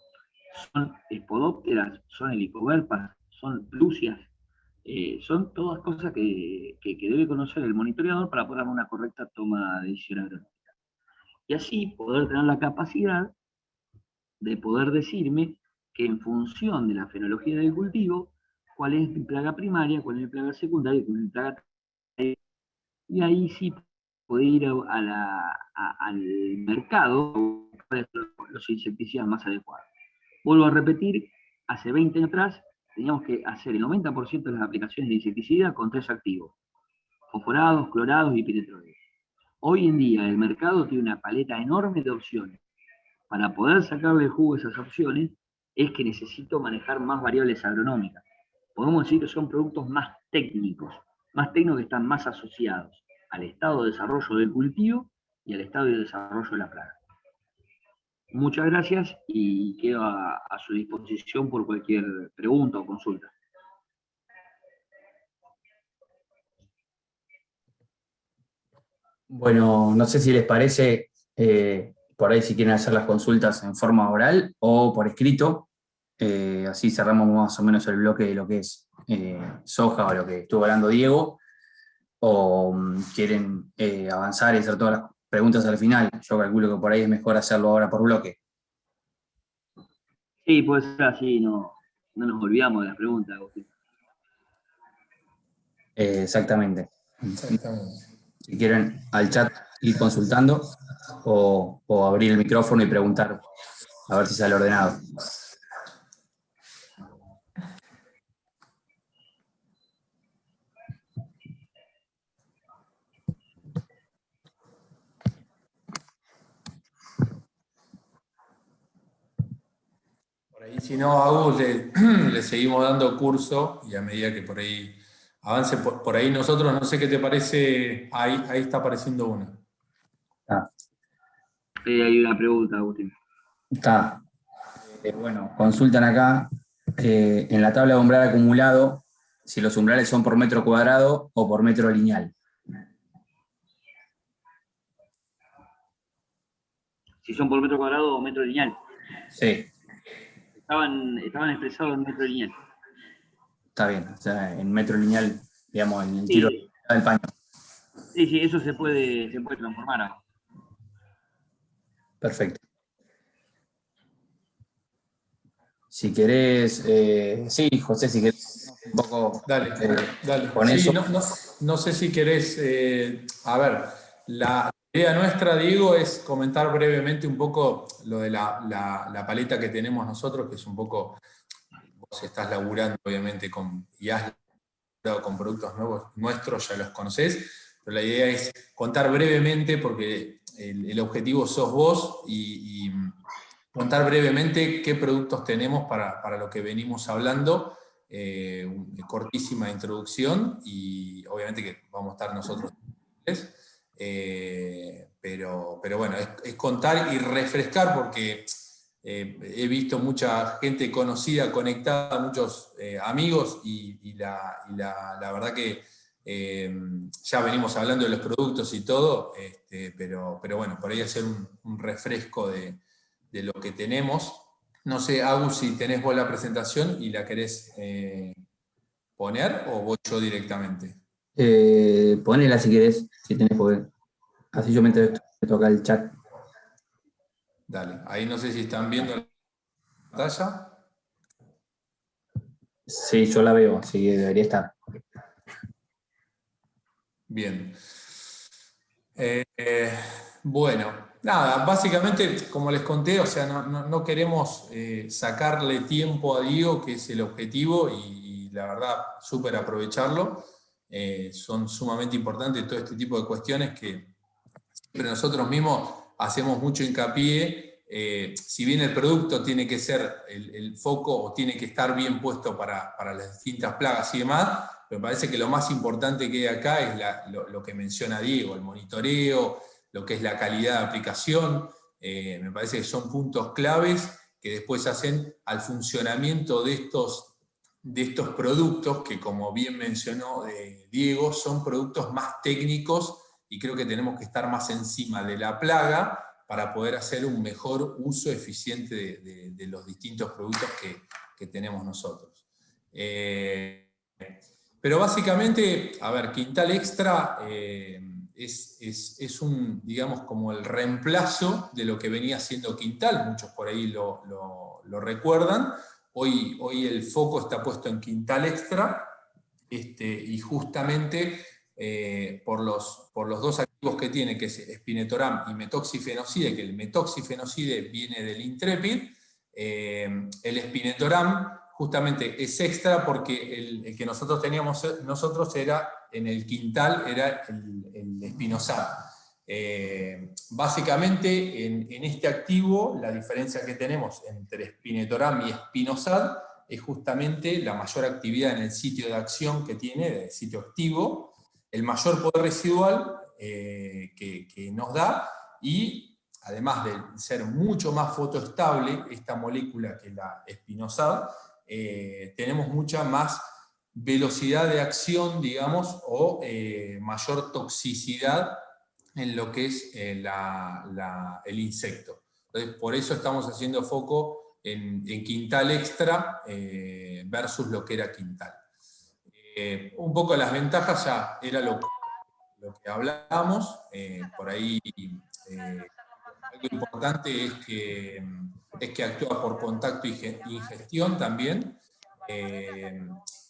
S1: ¿Son espodópteras? ¿Son helicoverpas? ¿Son plucias? Son todas cosas que debe conocer el monitoreador para poder dar una correcta toma de decisión agronómica. Y así poder tener la capacidad de poder decirme que en función de la fenología del cultivo, cuál es mi plaga primaria, cuál es mi plaga secundaria, cuál es mi plaga. Y ahí sí puede ir al mercado a buscar los insecticidas más adecuados. Vuelvo a repetir, hace 20 años atrás teníamos que hacer el 90% de las aplicaciones de insecticida con 3 activos: fosforados, clorados y piretroides. Hoy en día el mercado tiene una paleta enorme de opciones. Para poder sacarle jugo a esas opciones es que necesito manejar más variables agronómicas. Podemos decir que son productos más técnicos que están más asociados al estado de desarrollo del cultivo y al estado de desarrollo de la plaga. Muchas gracias y quedo a su disposición por cualquier pregunta o consulta.
S2: Bueno, no sé si les parece, por ahí si quieren hacer las consultas en forma oral o por escrito, así cerramos más o menos el bloque de lo que es soja o lo que estuvo hablando Diego, o quieren avanzar y hacer todas las preguntas al final. Yo calculo que por ahí es mejor hacerlo ahora por bloque.
S1: Sí, puede ser así, no nos olvidamos de las preguntas, Agustín.
S2: Exactamente. Si quieren al chat ir consultando o abrir el micrófono y preguntar a ver si sale ordenado.
S3: Por ahí, si no, Agus, le seguimos dando curso y a medida que por ahí avance por ahí nosotros, no sé qué te parece, ahí está apareciendo una.
S1: Hay una pregunta, Agustín.
S2: Está. Bueno, consultan acá en la tabla de umbral acumulado si los umbrales son por metro cuadrado o por metro lineal.
S1: Si son por metro cuadrado o metro lineal.
S2: Sí.
S1: Estaban expresados en metro lineal.
S2: Está bien, o sea, en metro lineal, digamos, en el tiro del paño.
S1: Sí, eso se puede transformar ahora.
S2: Perfecto. Si querés, sí, José, si querés un poco
S3: Dale.
S2: con
S3: Sí,
S2: eso.
S3: no sé si querés, a ver, la idea nuestra, Diego, es comentar brevemente un poco lo de la paleta que tenemos nosotros, que es un poco, vos estás laburando obviamente y has laburado con productos nuevos nuestros, ya los conocés, pero la idea es contar brevemente, porque el objetivo sos vos, y contar brevemente qué productos tenemos para lo que venimos hablando, una cortísima introducción, y obviamente que vamos a estar nosotros, pero bueno, es contar y refrescar, porque he visto mucha gente conocida, conectada, muchos amigos, y la verdad que ya venimos hablando de los productos y todo, pero bueno, por ahí hacer un refresco de lo que tenemos. No sé, Agus, si tenés vos la presentación y la querés poner, o voy yo directamente.
S2: Ponela si querés, si tenés poder. Así yo me toca el chat.
S3: Dale, ahí no sé si están viendo la pantalla.
S2: Sí, yo la veo, así que debería estar.
S3: Bien. Bueno, nada, básicamente, como les conté, o sea, no queremos sacarle tiempo a Diego, que es el objetivo, y la verdad, súper aprovecharlo. Son sumamente importantes todo este tipo de cuestiones que siempre nosotros mismos hacemos mucho hincapié. Si bien el producto tiene que ser el foco, o tiene que estar bien puesto para las distintas plagas y demás, me parece que lo más importante que hay acá es lo que menciona Diego, el monitoreo, lo que es la calidad de aplicación. Me parece que son puntos claves que después hacen al funcionamiento de estos productos, que, como bien mencionó Diego, son productos más técnicos, y creo que tenemos que estar más encima de la plaga para poder hacer un mejor uso eficiente de los distintos productos que tenemos nosotros. Pero básicamente, a ver, Quintal Extra es un, digamos, como el reemplazo de lo que venía siendo Quintal. Muchos por ahí lo recuerdan. Hoy el foco está puesto en Quintal Extra, y justamente por los dos activos que tiene, que es Spinetoram y Metoxifenocide, que el Metoxifenocide viene del Intrepid. El Spinetoram justamente es extra porque el que nosotros teníamos era en el Quintal, era el Spinosad. Básicamente en este activo la diferencia que tenemos entre Spinetoram y Spinosad es justamente la mayor actividad en el sitio de acción que tiene, el sitio activo, el mayor poder residual que nos da, y además de ser mucho más fotoestable esta molécula que la Spinosad, tenemos mucha más velocidad de acción, digamos, o mayor toxicidad en lo que es el insecto. Entonces, por eso estamos haciendo foco en Quintal Extra versus lo que era Quintal. Un poco las ventajas ya era lo que hablábamos. Por ahí algo importante es que actúa por contacto y ingestión también.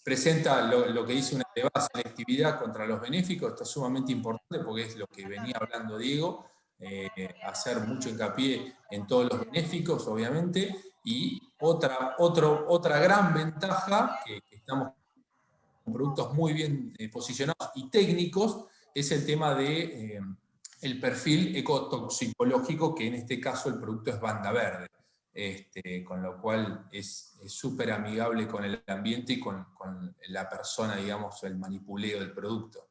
S3: Presenta lo que dice una elevada selectividad contra los benéficos. Esto es sumamente importante porque es lo que venía hablando Diego, hacer mucho hincapié en todos los benéficos, obviamente. Y otra gran ventaja, que estamos con productos muy bien posicionados y técnicos, es el tema de el perfil ecotoxicológico, que en este caso el producto es banda verde. con lo cual es súper amigable con el ambiente y con la persona, digamos, el manipuleo del producto.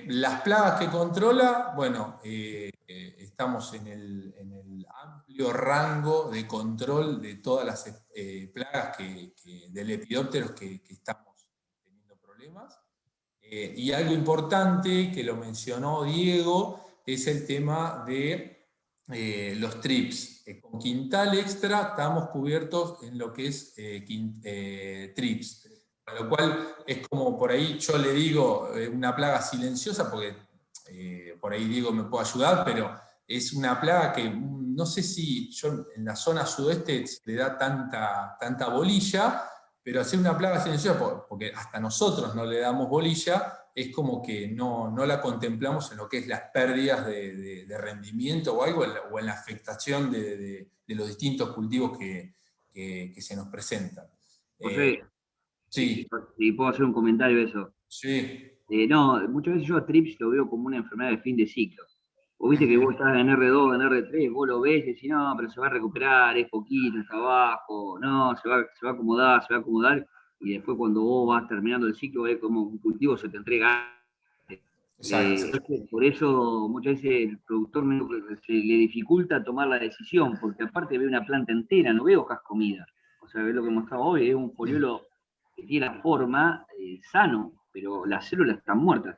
S3: Las plagas que controla, bueno, estamos en el amplio rango de control de todas las plagas de lepidópteros que estamos teniendo problemas. Y algo importante que lo mencionó Diego es el tema de los trips. Con Quintal Extra estamos cubiertos en lo que es trips. Con lo cual es como por ahí yo le digo una plaga silenciosa, porque por ahí Diego me puede ayudar, pero es una plaga que no sé si yo en la zona sudeste le da tanta bolilla, pero hacer una plaga silenciosa, porque hasta nosotros no le damos bolilla, es como que no la contemplamos en lo que es las pérdidas de rendimiento o algo, o en la afectación de los distintos cultivos que se nos presentan.
S1: José,
S3: Sí,
S1: si puedo hacer un comentario de eso.
S3: sí.
S1: No, muchas veces yo a TRIPS lo veo como una enfermedad de fin de ciclo. Vos viste que vos estás en R2, en R3, vos lo ves y decís, no, pero se va a recuperar, es poquito, está abajo, no, se va a acomodar, y después cuando vos vas terminando el ciclo, ves como un cultivo se te entrega.
S3: Exacto.
S1: Por eso muchas veces el productor se le dificulta tomar la decisión, porque aparte ve una planta entera, no ve hojas comidas. O sea, ve lo que mostraba hoy, es un foliolo que tiene la forma sano, pero las células están muertas.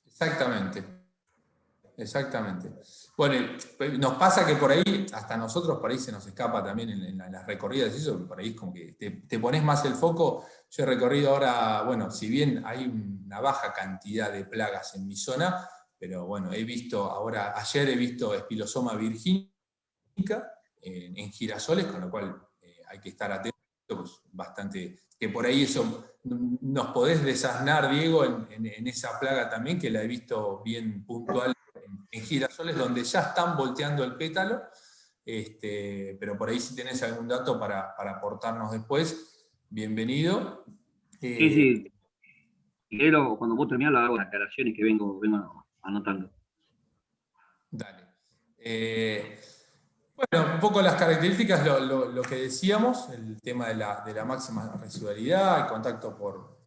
S3: Exactamente. Exactamente. Bueno, nos pasa que por ahí, hasta nosotros por ahí se nos escapa también en las recorridas, eso por ahí es como que te pones más el foco. Yo he recorrido ahora, bueno, si bien hay una baja cantidad de plagas en mi zona, pero bueno, ayer he visto Espilosoma virginica en girasoles, con lo cual hay que estar atentos, pues, bastante, que por ahí eso nos podés desasnar, Diego, en esa plaga también, que la he visto bien puntual en girasoles donde ya están volteando el pétalo, pero por ahí si tenés algún dato para aportarnos después, bienvenido.
S1: Sí. Cuando vos terminás, lo hago las aclaraciones que vengo anotando.
S3: Dale. Bueno, un poco las características, lo que decíamos, el tema de la máxima residualidad, el contacto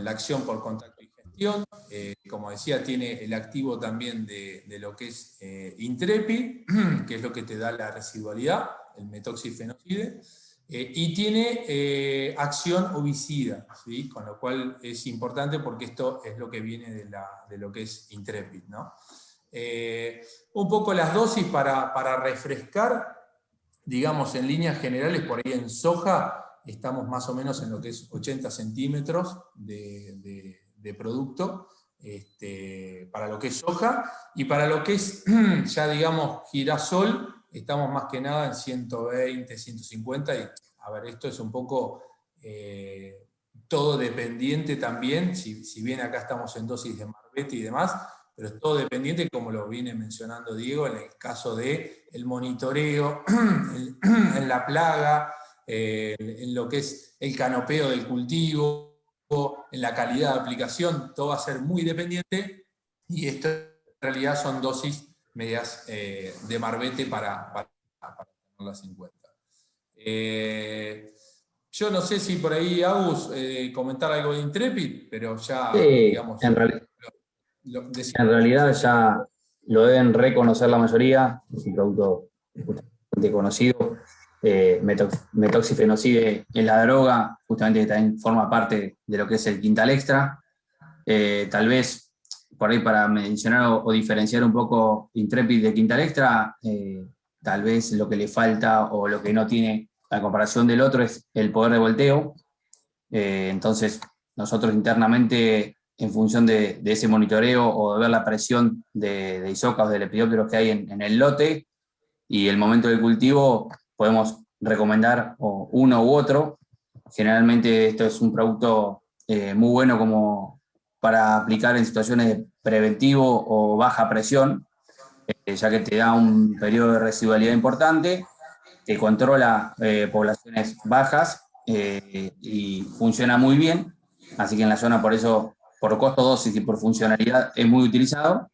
S3: la acción por contacto y gestión. Como decía, tiene el activo también de lo que es Intrepid, que es lo que te da la residualidad, el metoxifenocide, y tiene acción ovicida, ¿sí? Con lo cual es importante porque esto es lo que viene de lo que es Intrepid, ¿no? Un poco las dosis para refrescar, digamos en líneas generales, por ahí en soja estamos más o menos en lo que es 80 centímetros de producto para lo que es soja, y para lo que es ya digamos girasol estamos más que nada en 120, 150, y a ver, esto es un poco todo dependiente también, si bien acá estamos en dosis de Marbetti y demás, pero es todo dependiente, como lo viene mencionando Diego, en el caso del monitoreo, en la plaga, en lo que es el canopeo del cultivo, en la calidad de aplicación, todo va a ser muy dependiente, y esto en realidad son dosis medias de Marbete para tenerlas en cuenta. Yo no sé si por ahí, Agus, comentar algo de Intrepid, pero ya, digamos...
S2: En realidad ya lo deben reconocer la mayoría, es un producto bastante conocido. Metoxifenocide es la droga, justamente que también forma parte de lo que es el Quintal Extra. Tal vez, por ahí para mencionar o diferenciar un poco Intrepid de Quintal Extra, tal vez lo que le falta o lo que no tiene a comparación del otro es el poder de volteo. Entonces, nosotros internamente, en función de ese monitoreo o de ver la presión de isócaos, de lepidópteros que hay en el lote y el momento del cultivo, podemos recomendar uno u otro. Generalmente esto es un producto muy bueno como para aplicar en situaciones de preventivo o baja presión, ya que te da un periodo de residualidad importante, que controla poblaciones bajas y funciona muy bien. Así que en la zona, por eso, por costo, dosis y por funcionalidad, es muy utilizado.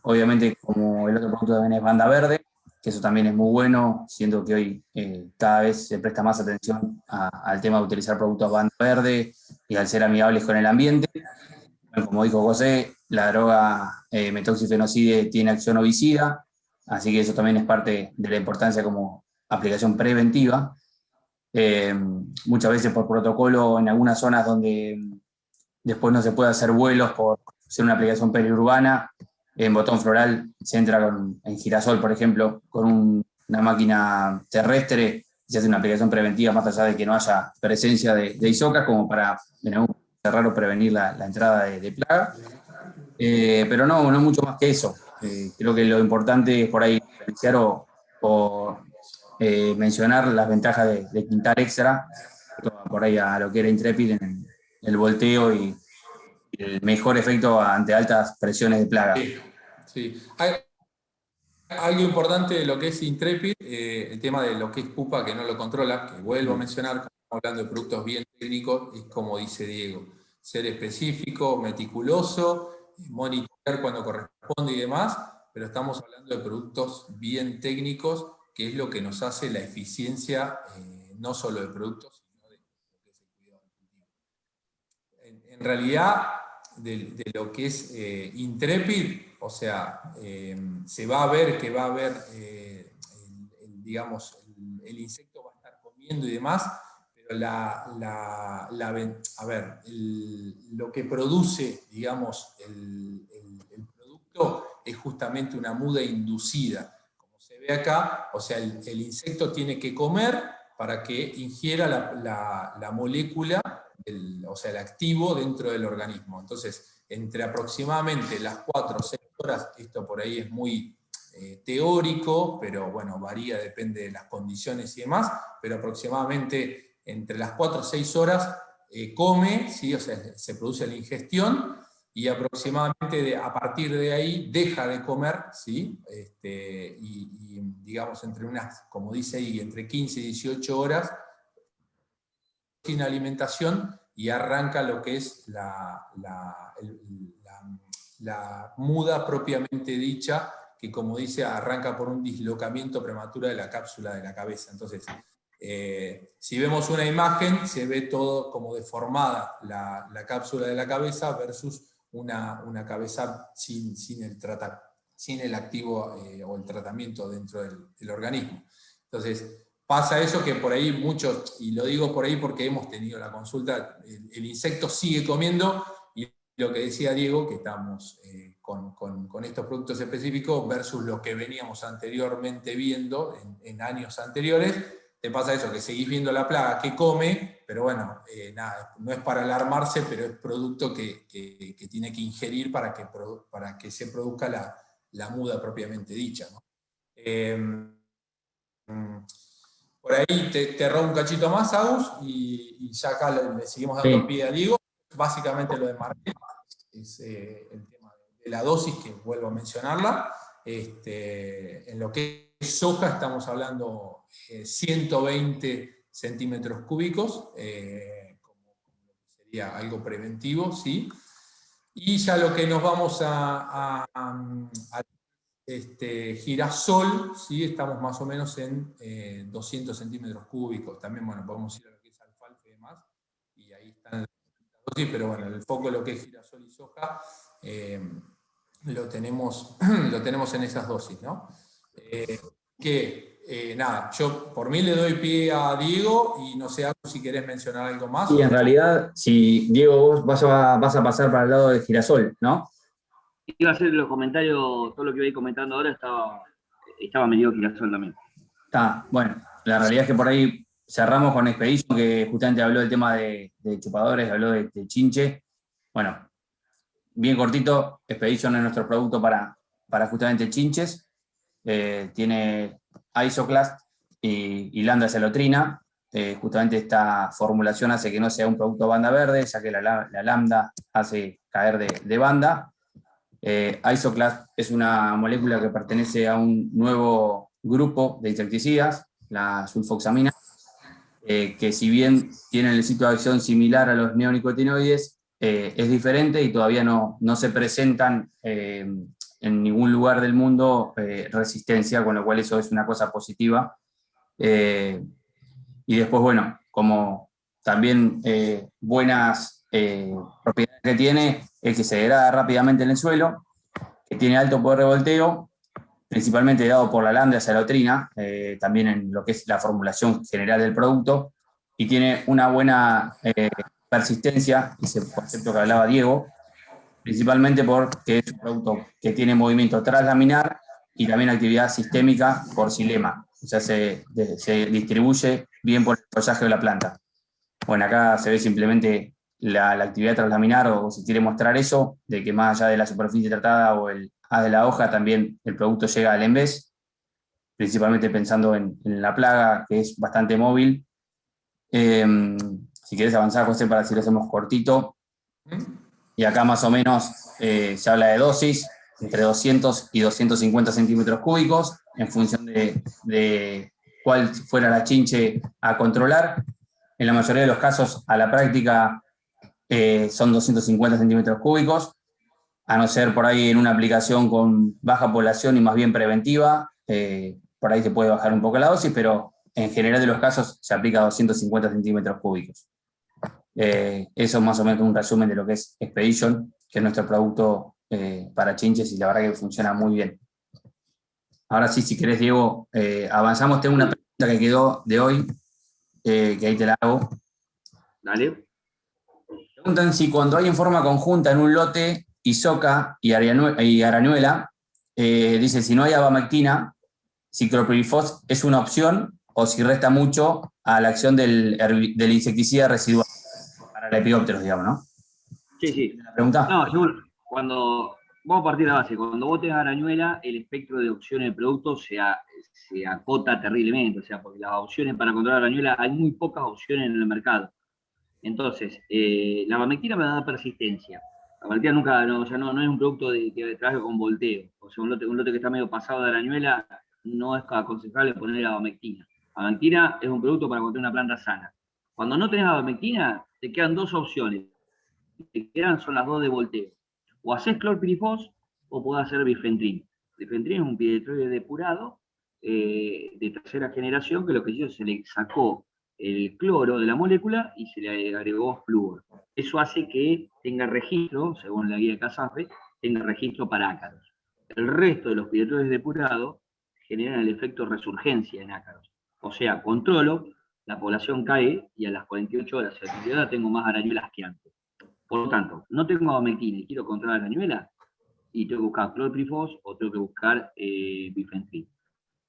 S2: Obviamente, como el otro producto también es banda verde, que eso también es muy bueno, siendo que hoy cada vez se presta más atención al tema de utilizar productos banda verde y al ser amigables con el ambiente. Bueno, como dijo José, la droga metoxifenocide tiene acción ovicida, así que eso también es parte de la importancia como aplicación preventiva. Muchas veces por protocolo en algunas zonas donde después no se puede hacer vuelos por ser una aplicación periurbana, en Botón Floral se entra en Girasol, por ejemplo, con una máquina terrestre, se hace una aplicación preventiva más allá de que no haya presencia de ISOCAS, como para en algún cerrar o prevenir la entrada de plaga. Pero no mucho más que eso. Creo que lo importante es por ahí diferenciar o mencionar las ventajas de Quintar Extra, por ahí a lo que era Intrepid en el volteo y el mejor efecto ante altas presiones de plaga.
S3: Sí, sí. Hay algo importante de lo que es Intrepid, el tema de lo que es pupa que no lo controla, que vuelvo a mencionar, como estamos hablando de productos bien técnicos, es como dice Diego, ser específico, meticuloso, monitorear cuando corresponde y demás, pero estamos hablando de productos bien técnicos, que es lo que nos hace la eficiencia, no solo de productos, sino de lo que es el cuidado cultivo. En realidad, de lo que es Intrepid, o sea, se va a ver que va a haber, digamos, el insecto va a estar comiendo y demás, pero a ver, lo que produce, digamos, el producto es justamente una muda inducida. Como se ve acá, o sea, el insecto tiene que comer para que ingiera la molécula, o sea, el activo dentro del organismo. Entonces, entre aproximadamente las 4 o 6 horas, esto por ahí es muy teórico, pero bueno, varía, depende de las condiciones y demás, pero aproximadamente entre las 4 o 6 horas come, ¿sí? O sea, se produce la ingestión, y aproximadamente a partir de ahí deja de comer, ¿sí? Y digamos entre unas, como dice ahí, entre 15 y 18 horas sin alimentación, y arranca lo que es la muda propiamente dicha, que como dice, arranca por un dislocamiento prematuro de la cápsula de la cabeza. Entonces, si vemos una imagen, se ve todo como deformada la cápsula de la cabeza versus una cabeza sin el activo o el tratamiento dentro del organismo. Entonces, pasa eso que por ahí muchos, y lo digo por ahí porque hemos tenido la consulta, el insecto sigue comiendo, y lo que decía Diego, que estamos con estos productos específicos versus lo que veníamos anteriormente viendo en años anteriores, te pasa eso, que seguís viendo la plaga que come, pero bueno, nada, no es para alarmarse, pero es producto que tiene que ingerir para que se produzca la muda propiamente dicha, ¿no? Por ahí te robo un cachito más, Agus, y ya acá le seguimos dando pie a Diego. Básicamente lo de Martel es el tema de la dosis, que vuelvo a mencionarla. En lo que es soja estamos hablando 120 centímetros cúbicos, como sería algo preventivo, ¿sí? Y ya lo que nos vamos a girasol, ¿sí? Estamos más o menos en 200 centímetros cúbicos. También, bueno, podemos ir a lo que es alfalfa y demás, y ahí están las dosis, pero bueno, el foco de lo que es girasol y soja lo tenemos en esas dosis, ¿no? Nada, yo por mí le doy pie a Diego, y no sé, si querés mencionar algo más.
S2: Y en realidad, si Diego, vos vas a pasar para el lado de girasol, ¿no?
S1: Iba a hacer los comentarios, todo lo que voy comentando ahora estaba metido girasol también.
S2: Está, bueno, la realidad es que por ahí cerramos con Expedition, que justamente habló del tema de chupadores, habló de chinche. Bueno, bien cortito, Expedition es nuestro producto para justamente chinches. Tiene Isoclast y lambda celotrina. Justamente esta formulación hace que no sea un producto banda verde, ya que la lambda hace caer de banda. Isoclast es una molécula que pertenece a un nuevo grupo de insecticidas, la sulfoxamina, que si bien tienen el sitio de acción similar a los neonicotinoides, es diferente y todavía no se presentan en ningún lugar del mundo resistencia, con lo cual eso es una cosa positiva. Y después, bueno, como también buenas propiedades que tiene, es que se degrada rápidamente en el suelo, que tiene alto poder de volteo, principalmente dado por la lambda salotrina, también en lo que es la formulación general del producto, y tiene una buena persistencia, ese concepto que hablaba Diego, principalmente porque es un producto que tiene movimiento translaminar y también actividad sistémica por xilema, o sea, se distribuye bien por el follaje de la planta. Bueno, acá se ve simplemente la actividad translaminar, o si quiere mostrar eso, de que más allá de la superficie tratada o el haz de la hoja, también el producto llega al envés, principalmente pensando en la plaga, que es bastante móvil. Si querés avanzar, José, para si lo hacemos cortito. Y acá más o menos se habla de dosis, entre 200 y 250 centímetros cúbicos, en función de cuál fuera la chinche a controlar. En la mayoría de los casos, a la práctica, son 250 centímetros cúbicos, a no ser por ahí en una aplicación con baja población y más bien preventiva, por ahí se puede bajar un poco la dosis, pero en general de los casos se aplica a 250 centímetros cúbicos. Eso es más o menos un resumen de lo que es Expedition, que es nuestro producto para chinches, y la verdad que funciona muy bien. Ahora sí, si querés, Diego, avanzamos. Tengo una pregunta que quedó de hoy, que ahí te la hago.
S1: Dale.
S2: Preguntan si cuando hay en forma conjunta en un lote Isoca y Arañuela, dice si no hay abamectina, si clorpirifos es una opción o si resta mucho a la acción del insecticida residual para el epidópteros, digamos, ¿no?
S1: Sí.
S2: ¿La pregunta?
S1: No, cuando vamos a partir de la base, cuando vos tenés arañuela, el espectro de opciones del producto se acota terriblemente, o sea, porque las opciones para controlar arañuela, hay muy pocas opciones en el mercado. Entonces, la abamectina me da persistencia. La abamectina nunca, no es un producto que trabaje con volteo. O sea, un lote que está medio pasado de arañuela, no es aconsejable poner abamectina. Abamectina es un producto para controlar una planta sana. Cuando no tenés abamectina, te quedan dos opciones. Te quedan son las dos de volteo. O haces clorpirifos o podés hacer bifentril. Bifentril es un piretroide depurado de tercera generación, que lo que hizo se le sacó el cloro de la molécula y se le agregó flúor. Eso hace que tenga registro, según la guía de CASAFE, tenga registro para ácaros. El resto de los piretroides depurados generan el efecto resurgencia en ácaros. O sea, controlo, la población cae y a las 48 horas de actividad tengo más arañuelas que antes. Por lo tanto, no tengo abamectina y quiero controlar arañuela, y tengo que buscar clorpirifos o tengo que buscar bifentril.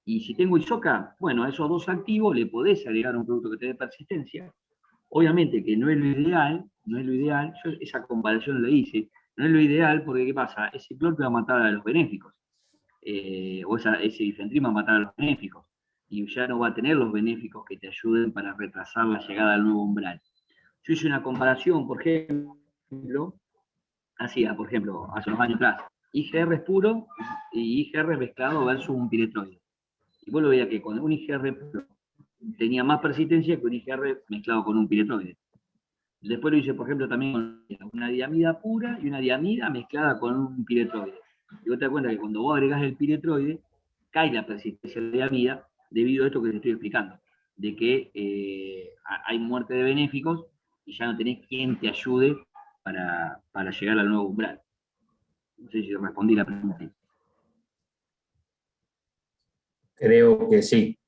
S1: Y si tengo Isoca, bueno, a esos dos activos le podés agregar un producto que te dé persistencia. Obviamente que no es lo ideal, yo esa comparación la hice, no es lo ideal porque ¿qué pasa? Ese clor te va a matar a los benéficos, o ese bifentril va a matar a los benéficos, y ya no va a tener los benéficos que te ayuden para retrasar la llegada al nuevo umbral. Yo hice una comparación, por ejemplo, hace unos años atrás, IGR puro y IGR mezclado versus un piretroide. Y vos lo veías que con un IGR puro tenía más persistencia que un IGR mezclado con un piretroide. Después lo hice, por ejemplo, también con una diamida pura y una diamida mezclada con un piretroide. Y vos te das cuenta que cuando vos agregás el piretroide, cae la persistencia de la diamida debido a esto que te estoy explicando, de que hay muerte de benéficos y ya no tenés quien te ayude para llegar al nuevo umbral. No sé si respondí la pregunta.
S2: Creo que sí.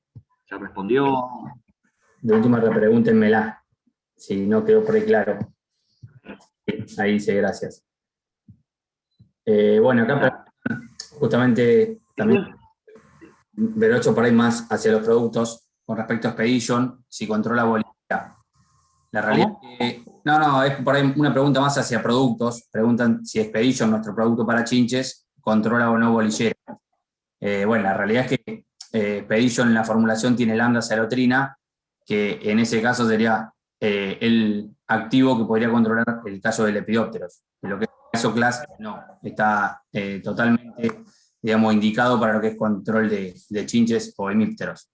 S1: ¿Se respondió?
S2: De última, repregúntenmela, si no quedó por ahí claro. Ahí dice gracias. Bueno, acá justamente también Verocho por ahí más hacia los productos con respecto a Expedition, si controla bolillera. La realidad es que, es por ahí una pregunta más hacia productos. Preguntan si Expedition, nuestro producto para chinches, controla o no bolillera. Bueno, la realidad es que Expedition en la formulación tiene lambda salotrina, que en ese caso sería el activo que podría controlar el caso del epidópteros. Lo que es Isoclast no, está totalmente, digamos, indicado para lo que es control de chinches o hemípteros.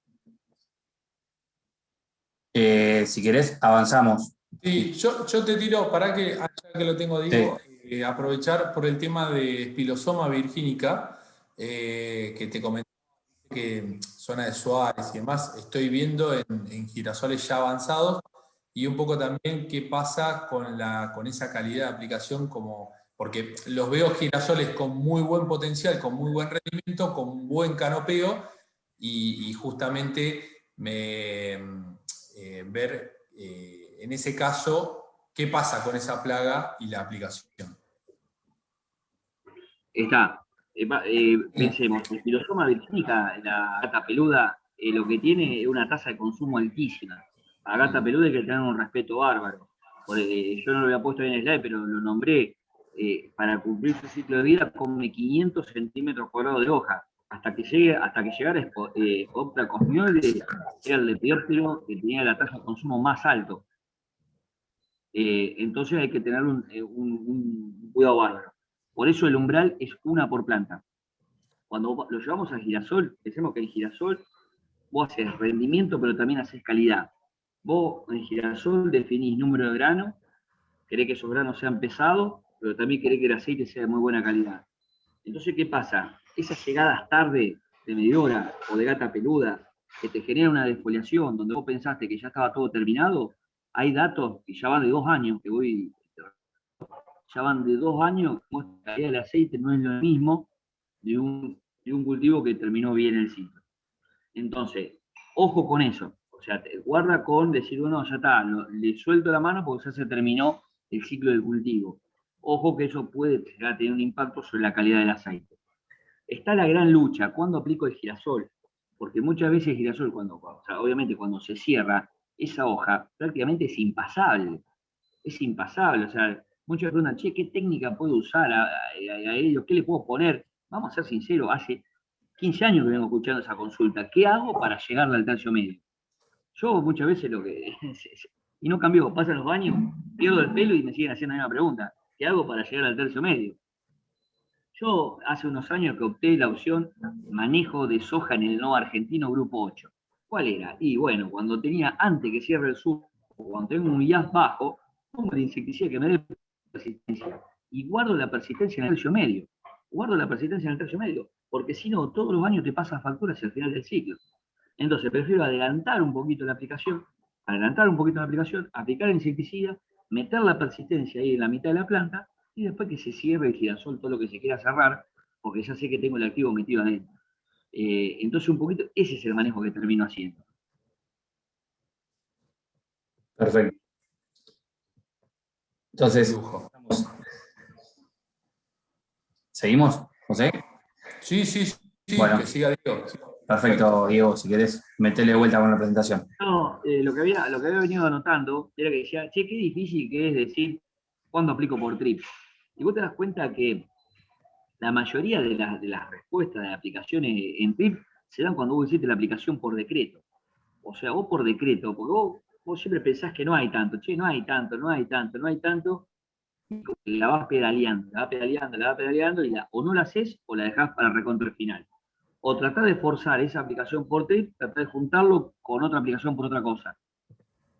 S2: Si querés, avanzamos.
S3: Sí, yo te tiro, para que, allá que lo tengo, digo, aprovechar por el tema de Spilosoma virginica, que te comenté que zona de Suárez y demás, estoy viendo en girasoles ya avanzados, y un poco también qué pasa con esa calidad de aplicación, porque los veo girasoles con muy buen potencial, con muy buen rendimiento, con buen canopeo, y justamente ver en ese caso qué pasa con esa plaga y la aplicación.
S1: Pensemos, el Spilosoma virginica, la gata peluda, lo que tiene es una tasa de consumo altísima. A la gata peluda hay que tener un respeto bárbaro. Yo no lo había puesto en el slide, pero lo nombré. Para cumplir su ciclo de vida, come 500 centímetros cuadrados de hoja. Hasta que llegara Sphaeroptera cosmioide, era el lepidóptero que tenía la tasa de consumo más alto. Entonces hay que tener un cuidado bárbaro. Por eso el umbral es una por planta. Cuando lo llevamos al girasol, pensemos que en girasol vos haces rendimiento, pero también haces calidad. Vos en girasol definís número de granos, querés que esos granos sean pesados, pero también querés que el aceite sea de muy buena calidad. Entonces, ¿qué pasa? Esas llegadas tarde, de medidora o de gata peluda, que te generan una desfoliación, donde vos pensaste que ya estaba todo terminado, hay datos que ya van de 2 años, ya van de 2 años, la calidad del aceite no es lo mismo de un cultivo que terminó bien el ciclo. Entonces, ojo con eso. O sea, guarda con decir, bueno, ya está, le suelto la mano porque ya se terminó el ciclo del cultivo. Ojo que eso puede llegar a tener un impacto sobre la calidad del aceite. Está la gran lucha, ¿cuándo aplico el girasol? Porque muchas veces el girasol, obviamente cuando se cierra, esa hoja prácticamente es impasable. Es impasable, o sea, muchos preguntan, che, ¿qué técnica puedo usar a ellos? ¿Qué le puedo poner? Vamos a ser sinceros, hace 15 años que vengo escuchando esa consulta. ¿Qué hago para llegarle al tercio medio? Yo muchas veces y no cambió, pasan los años, pierdo el pelo y me siguen haciendo la misma pregunta. ¿Qué hago para llegar al tercio medio? Yo hace unos años que opté la opción manejo de soja en el NOVA argentino grupo 8. ¿Cuál era? Y bueno, cuando tenía, antes que cierre el sur, cuando tengo un IAS bajo, pongo el insecticida que me dé persistencia. Y guardo la persistencia en el tercio medio. Guardo la persistencia en el tercio medio, porque si no, todos los años te pasan facturas hacia el final del ciclo. Entonces, prefiero adelantar un poquito la aplicación, aplicar el insecticida, meter la persistencia ahí en la mitad de la planta, y después que se cierre el girasol todo lo que se quiera cerrar, porque ya sé que tengo el activo metido adentro. Entonces, un poquito, ese es el manejo que termino haciendo.
S2: Perfecto. Entonces, ¿seguimos, José?
S3: Sí,
S2: bueno,
S3: que siga Diego.
S2: Perfecto, Diego, si querés, metele vuelta con la presentación.
S1: No, lo que había venido anotando era que decía, che, qué difícil que es decir cuándo aplico por TRIPS. Y vos te das cuenta que la mayoría de las respuestas de aplicaciones en TRIPS se dan cuando vos hiciste la aplicación por decreto. O sea, vos por decreto, porque vos siempre pensás que no hay tanto, no hay tanto, y la vas pedaleando, y o no la haces o la dejás para el recontrol final. O tratar de forzar esa aplicación por TRIPS, tratar de juntarlo con otra aplicación por otra cosa.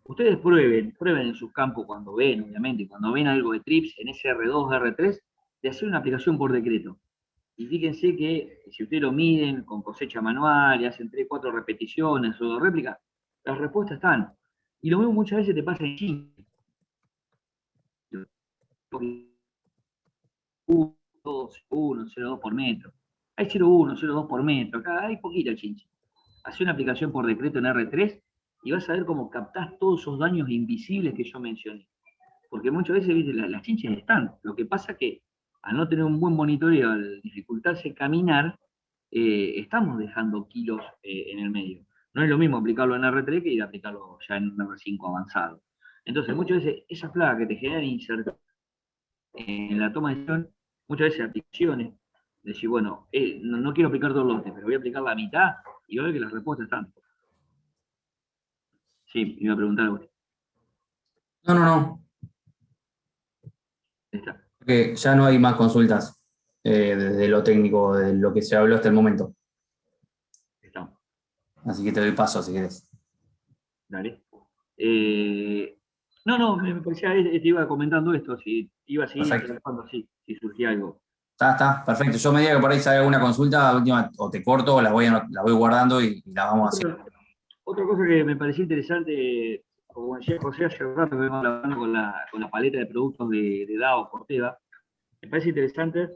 S1: Ustedes prueben en sus campos cuando ven, obviamente, cuando ven algo de TRIPS en SR2, R3, de hacer una aplicación por decreto. Y fíjense que si ustedes lo miden con cosecha manual y hacen 3, 4 repeticiones o 2 réplicas, las respuestas están. Y lo mismo muchas veces te pasa en Chile. 1, 0,2 por metro. Hay 0,1, 0,2 por metro. Acá hay poquita el chinche. Hacé una aplicación por decreto en R3 y vas a ver cómo captás todos esos daños invisibles que yo mencioné. Porque muchas veces, ¿viste? Las chinches están. Lo que pasa es que al no tener un buen monitoreo, al dificultarse caminar, estamos dejando kilos en el medio. No es lo mismo aplicarlo en R3 que ir a aplicarlo ya en R5 avanzado. Entonces, muchas veces esas plagas que te generan incertidumbre en la toma de decisión, muchas veces aplicaciones, decir, bueno, no quiero aplicar dos lotes, pero voy a aplicar la mitad y voy a ver que las respuestas están. Sí, iba a preguntar a usted.
S2: No.
S1: Está.
S2: Que ya no hay más consultas desde lo técnico, de lo que se habló hasta el momento.
S1: Estamos.
S2: Así que te doy paso si querés.
S1: Dale. No, me parecía, te iba comentando esto, si iba a seguir
S2: Perfecto.
S1: trabajando así, si surgía algo.
S2: Está, perfecto. Yo me diga que por ahí sale alguna consulta, última, o te corto o la voy guardando y la vamos haciendo.
S1: Otra cosa que me pareció interesante, como decía José hace un rato que vengo hablando con la paleta de productos de DAO, Corteva, me parece interesante,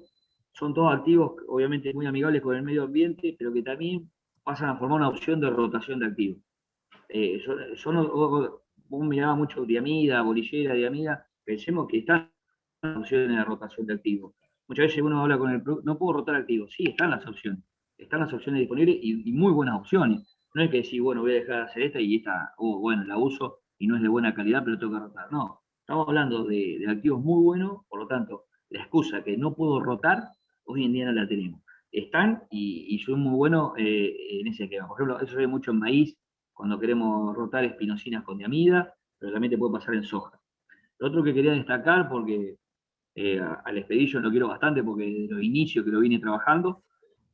S1: son todos activos, obviamente muy amigables con el medio ambiente, pero que también pasan a formar una opción de rotación de activos. Vos mirabas mucho diamida, bolillera, diamida, pensemos que están las opciones de rotación de activos. Muchas veces uno habla con el producto, no puedo rotar activos, sí, están las opciones disponibles y muy buenas opciones. No es que decir, bueno, voy a dejar de hacer esta y esta, bueno, la uso y no es de buena calidad, pero tengo que rotar. No, estamos hablando de activos muy buenos, por lo tanto, la excusa que no puedo rotar, hoy en día no la tenemos. Están y son muy buenos en ese esquema. Por ejemplo, eso se ve mucho en maíz, cuando queremos rotar espinoscinas con diamida, pero también te puede pasar en soja. Lo otro que quería destacar, porque al Expedition lo quiero bastante, porque desde los inicios que lo vine trabajando,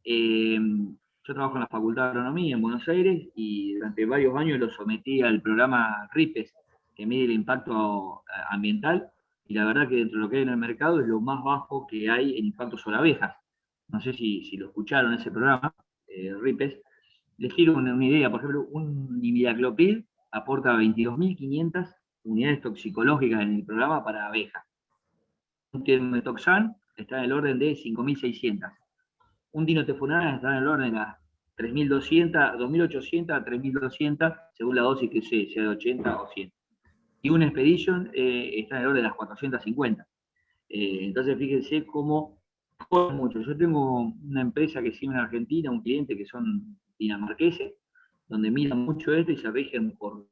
S1: yo trabajo en la Facultad de Agronomía en Buenos Aires y durante varios años lo sometí al programa RIPES, que mide el impacto ambiental, y la verdad que dentro de lo que hay en el mercado es lo más bajo que hay en impacto sobre abejas. No sé si lo escucharon ese programa, RIPES. Les quiero una idea, por ejemplo, un imidacloprid aporta 22.500 unidades toxicológicas en el programa para abejas. Un tiemetoxan está en el orden de 5.600. Un dinotefuran está en el orden de las 3.200, 2.800 a 3.200, según la dosis que sea de 80 o 100. Y un Expedition está en el orden de las 450. Entonces, fíjense cómo juegan mucho. Yo tengo una empresa que sigue en Argentina, un cliente que son dinamarqueses, donde miran mucho esto y se rigen por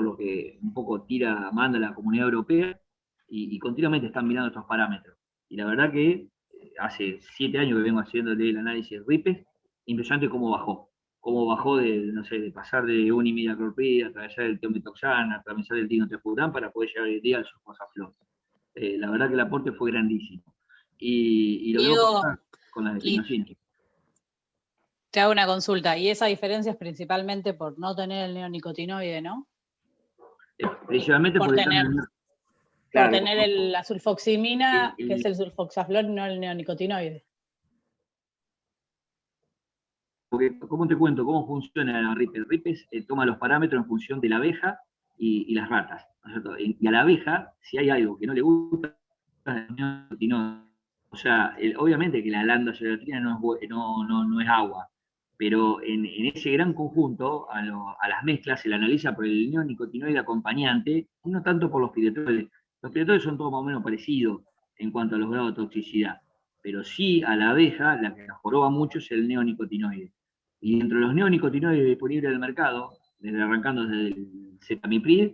S1: lo que un poco manda la Comunidad Europea y continuamente están mirando estos parámetros. Y la verdad que hace 7 años que vengo haciéndole el análisis RIPES, impresionante cómo bajó de, no sé, de pasar de un imidacloprid, atravesar el tiometoxan, atravesar el dinotefurán para poder llegar hoy día al sulfosaflor. La verdad que el aporte fue grandísimo. Y lo mismo
S4: Diego,
S1: pasa con las
S4: y
S1: espinoscinas.
S4: te hago una consulta, y esa diferencia es principalmente por no tener el neonicotinoide, ¿no?
S1: Principalmente
S4: Por
S1: por
S4: tener, por
S1: claro,
S4: tener la sulfoximina, que es
S1: el,
S4: el sulfoxaflor, y no el neonicotinoide.
S1: porque, ¿cómo te cuento cómo funciona la RIPES? RIPES toma los parámetros en función de la abeja y las ratas, ¿no es cierto? Y a la abeja, si hay algo que no le gusta, o sea, obviamente que la lambda gelatina no es agua, pero en ese gran conjunto, a las mezclas se la analiza por el neonicotinoide acompañante, y no tanto por los piretoides. Los piretoides son todos más o menos parecidos en cuanto a los grados de toxicidad, pero sí a la abeja, la que la joroba mucho es el neonicotinoide. Y entre los neonicotinoides disponibles en el mercado, arrancando desde el cetamiprid,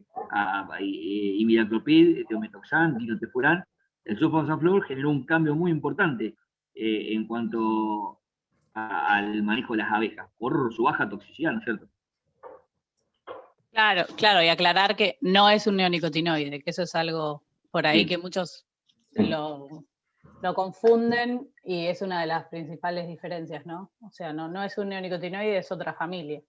S1: imidacloprid, tiometoxan, dinotefuran, el sulfoxaflor generó un cambio muy importante en cuanto al manejo de las abejas, por su baja toxicidad, ¿no es cierto?
S4: Claro, claro, y aclarar que no es un neonicotinoide, que eso es algo por ahí que muchos lo confunden y es una de las principales diferencias, ¿no? O sea, no es un neonicotinoide, es otra familia.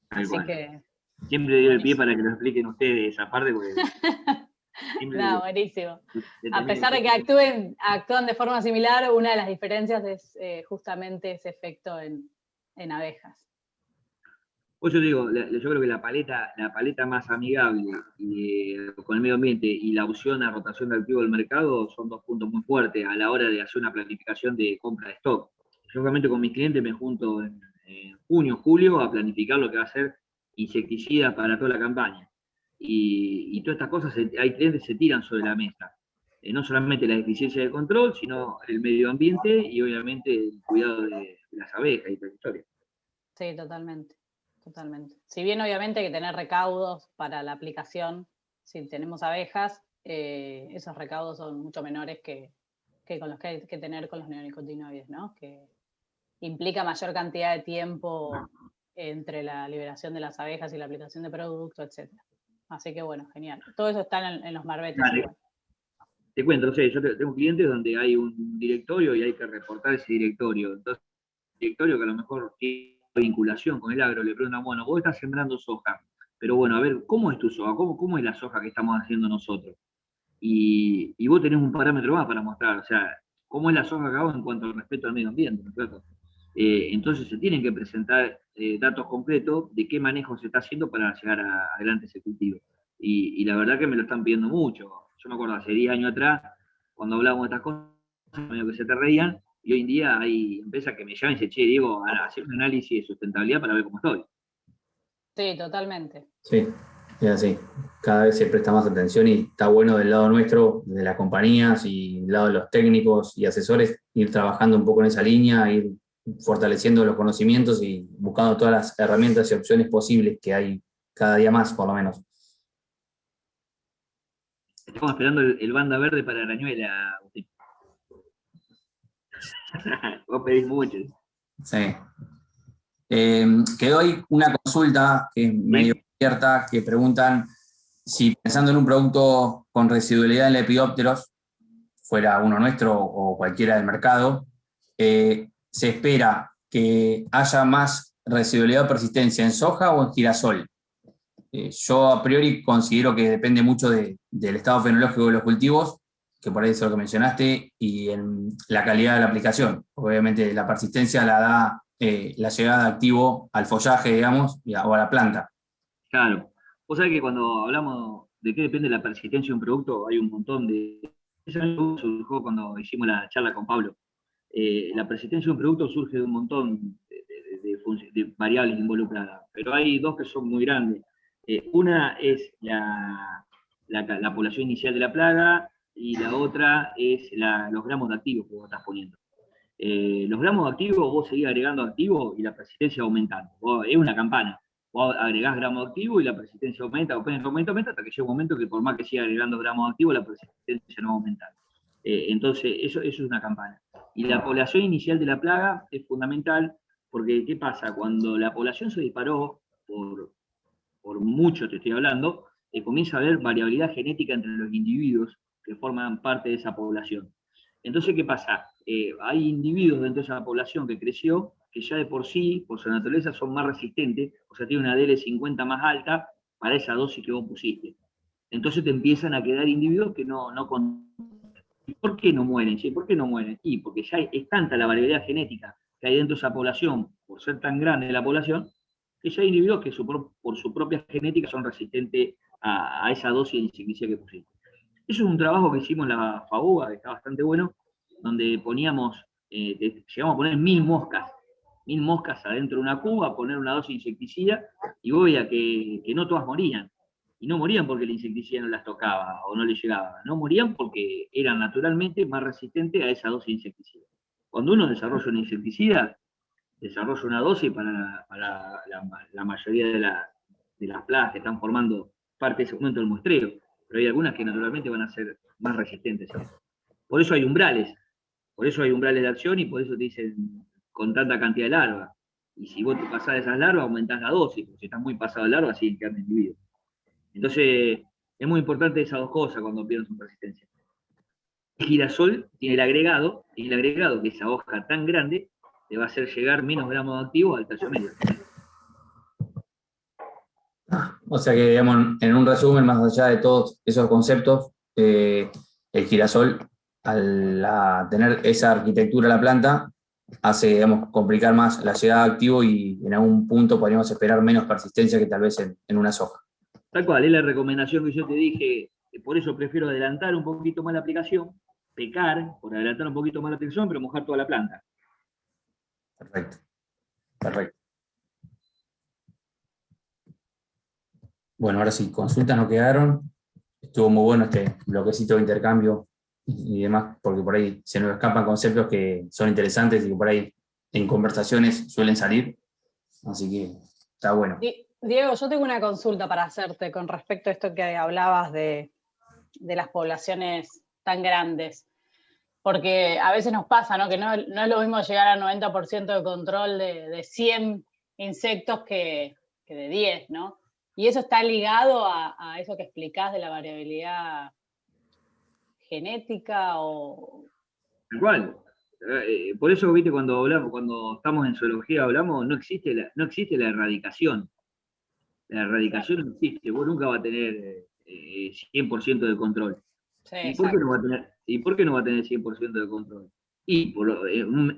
S4: Así que...
S1: Siempre doy el pie para que lo expliquen ustedes esa parte, porque
S4: no, buenísimo. A pesar de que actúan de forma similar, una de las diferencias es justamente ese efecto en abejas.
S1: Pues yo digo, yo creo que la paleta más amigable con el medio ambiente y la opción a rotación de activo del mercado son dos puntos muy fuertes a la hora de hacer una planificación de compra de stock. Yo realmente con mis clientes me junto en junio, julio a planificar lo que va a ser insecticida para toda la campaña. Y todas estas cosas, hay clientes que se tiran sobre la mesa. No solamente la eficiencia de control, sino el medio ambiente y obviamente el cuidado de las abejas y toda la historia.
S4: Sí, totalmente. Totalmente. Si bien obviamente hay que tener recaudos para la aplicación, si tenemos abejas, esos recaudos son mucho menores que con los que hay que tener con los neonicotinoides, ¿no? Que implica mayor cantidad de tiempo entre la liberación de las abejas y la aplicación de producto, etc. Así que bueno, genial. Todo eso está en los marbetes igual.
S1: Te cuento, no sé, yo tengo clientes donde hay un directorio y hay que reportar ese directorio. Entonces, el directorio que a lo mejor tiene vinculación con el agro, le preguntan, bueno, vos estás sembrando soja, pero bueno, a ver, ¿cómo es tu soja? ¿Cómo es la soja que estamos haciendo nosotros? Y vos tenés un parámetro más para mostrar, o sea, cómo es la soja que hago en cuanto al respeto al medio ambiente, ¿no es cierto? Entonces se tienen que presentar datos concretos de qué manejo se está haciendo para llegar adelante ese cultivo. Y la verdad que me lo están pidiendo mucho. Yo me acuerdo hace 10 años atrás, cuando hablábamos de estas cosas, medio que se te reían, y hoy en día hay empresas que me llaman y dicen, che, Diego, hacer un análisis de sustentabilidad para ver cómo estoy.
S4: Sí, totalmente.
S2: Sí, es así. Cada vez se presta más atención y está bueno del lado nuestro, de las compañías y del lado de los técnicos y asesores, ir trabajando un poco en esa línea, ir fortaleciendo los conocimientos y buscando todas las herramientas y opciones posibles que hay cada día más, por lo menos.
S1: Estamos esperando el banda verde para Arañuela, Agustín. Vos pedís mucho.
S2: Sí. Quedó ahí una consulta que es medio abierta, que preguntan si pensando en un producto con residualidad en lepidópteros, fuera uno nuestro o cualquiera del mercado, se espera que haya más residualidad o persistencia en soja o en girasol. Yo a priori considero que depende mucho del estado fenológico de los cultivos, que por ahí es lo que mencionaste, y en la calidad de la aplicación. Obviamente la persistencia la da la llegada de activo al follaje, digamos, o a la planta.
S1: Claro. Vos sabés que cuando hablamos de qué depende la persistencia de un producto, hay un montón de... Eso surgió cuando hicimos la charla con Pablo. La persistencia de un producto surge de un montón de variables involucradas, pero hay dos que son muy grandes. Una es la población inicial de la plaga y la otra es los gramos de activos que vos estás poniendo. Los gramos de activos, vos seguís agregando activos y la persistencia va aumentando. Es una campana. Vos agregás gramos de activos y la persistencia aumenta, aumenta, hasta que llega un momento que por más que siga agregando gramos de activos, la persistencia no va a aumentar. Entonces, eso es una campana. Y la población inicial de la plaga es fundamental porque, ¿qué pasa? Cuando la población se disparó, por mucho te estoy hablando, comienza a haber variabilidad genética entre los individuos que forman parte de esa población. Entonces, ¿qué pasa? Hay individuos dentro de esa población que creció que ya de por sí, por su naturaleza, son más resistentes, o sea, tiene una DL50 más alta para esa dosis que vos pusiste. Entonces te empiezan a quedar individuos que no ¿Y por qué no mueren? ¿Sí? ¿Por qué no mueren? Y porque ya es tanta la variabilidad genética que hay dentro de esa población, por ser tan grande la población, que ya hay individuos que por su propia genética son resistentes a esa dosis de insecticida que pusiste. Eso es un trabajo que hicimos en la FAUA, que está bastante bueno, donde poníamos, llegamos a poner 1000 moscas adentro de una cuba, poner una dosis de insecticida, y vos veías que no todas morían. Y no morían porque el insecticida no las tocaba o no les llegaba, no morían porque eran naturalmente más resistentes a esa dosis de insecticida. Cuando uno desarrolla un insecticida, desarrolla una dosis para la mayoría de las plagas que están formando parte de ese momento del muestreo, pero hay algunas que naturalmente van a ser más resistentes a eso. Por eso hay umbrales de acción y por eso te dicen con tanta cantidad de larvas. Y si vos te pasás de esas larvas, aumentás la dosis, porque si estás muy pasado de larvas, siguen quedando individuos. Entonces, es muy importante esas dos cosas cuando pierdes su resistencia. El girasol tiene el agregado, que esa hoja tan grande te va a hacer llegar menos gramos de activo al tallo medio.
S2: O sea que, digamos, en un resumen, más allá de todos esos conceptos, el girasol, al tener esa arquitectura de la planta, hace, digamos, complicar más la llegada de activo y en algún punto podríamos esperar menos persistencia que tal vez en una soja.
S1: Tal cual, es la recomendación que yo te dije, por eso prefiero adelantar un poquito más la aplicación, pecar por adelantar un poquito más la aplicación, pero mojar toda la planta.
S2: Perfecto, perfecto. Bueno, ahora sí, consultas no quedaron. Estuvo muy bueno este bloquecito de intercambio y demás, porque por ahí se nos escapan conceptos que son interesantes y que por ahí en conversaciones suelen salir. Así que está bueno.
S4: Diego, yo tengo una consulta para hacerte con respecto a esto que hablabas de las poblaciones tan grandes. Porque a veces nos pasa, ¿no? Que no es lo mismo llegar al 90% de control de 100 insectos que de 10, ¿no? Y eso está ligado a eso que explicás de la variabilidad genética o...
S1: Tal cual. Por eso, viste, cuando estamos en zoología hablamos, no existe la erradicación. La erradicación no existe, vos nunca vas a tener 100% de control.
S4: Sí,
S1: ¿Y por qué no
S4: exacto.
S1: va a tener, y por qué no va a tener 100% de control? Y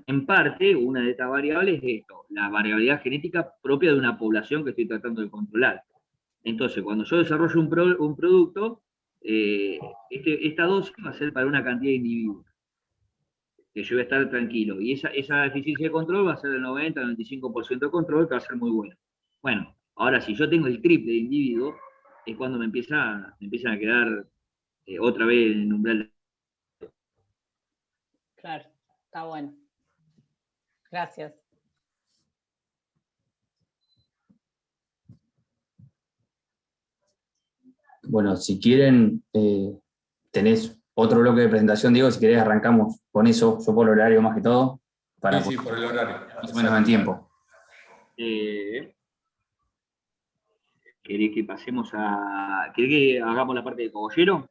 S1: en parte, una de estas variables es esto, la variabilidad genética propia de una población que estoy tratando de controlar. Entonces, cuando yo desarrollo un producto, esta dosis va a ser para una cantidad de individuos, que yo voy a estar tranquilo. Y esa eficiencia de control va a ser del 90 al 95% de control, que va a ser muy bueno. Bueno, ahora si yo tengo el triple de individuos, es cuando me empiezan a quedar otra vez en umbral.
S4: Claro, está bueno. Gracias.
S2: Bueno, si quieren, tenés otro bloque de presentación, Diego, si querés arrancamos con eso, yo por el horario más que todo, para
S3: Sí, por el horario.
S2: más o menos en tiempo.
S1: ¿Querés que pasemos a... ¿Querés que hagamos la parte de cogollero?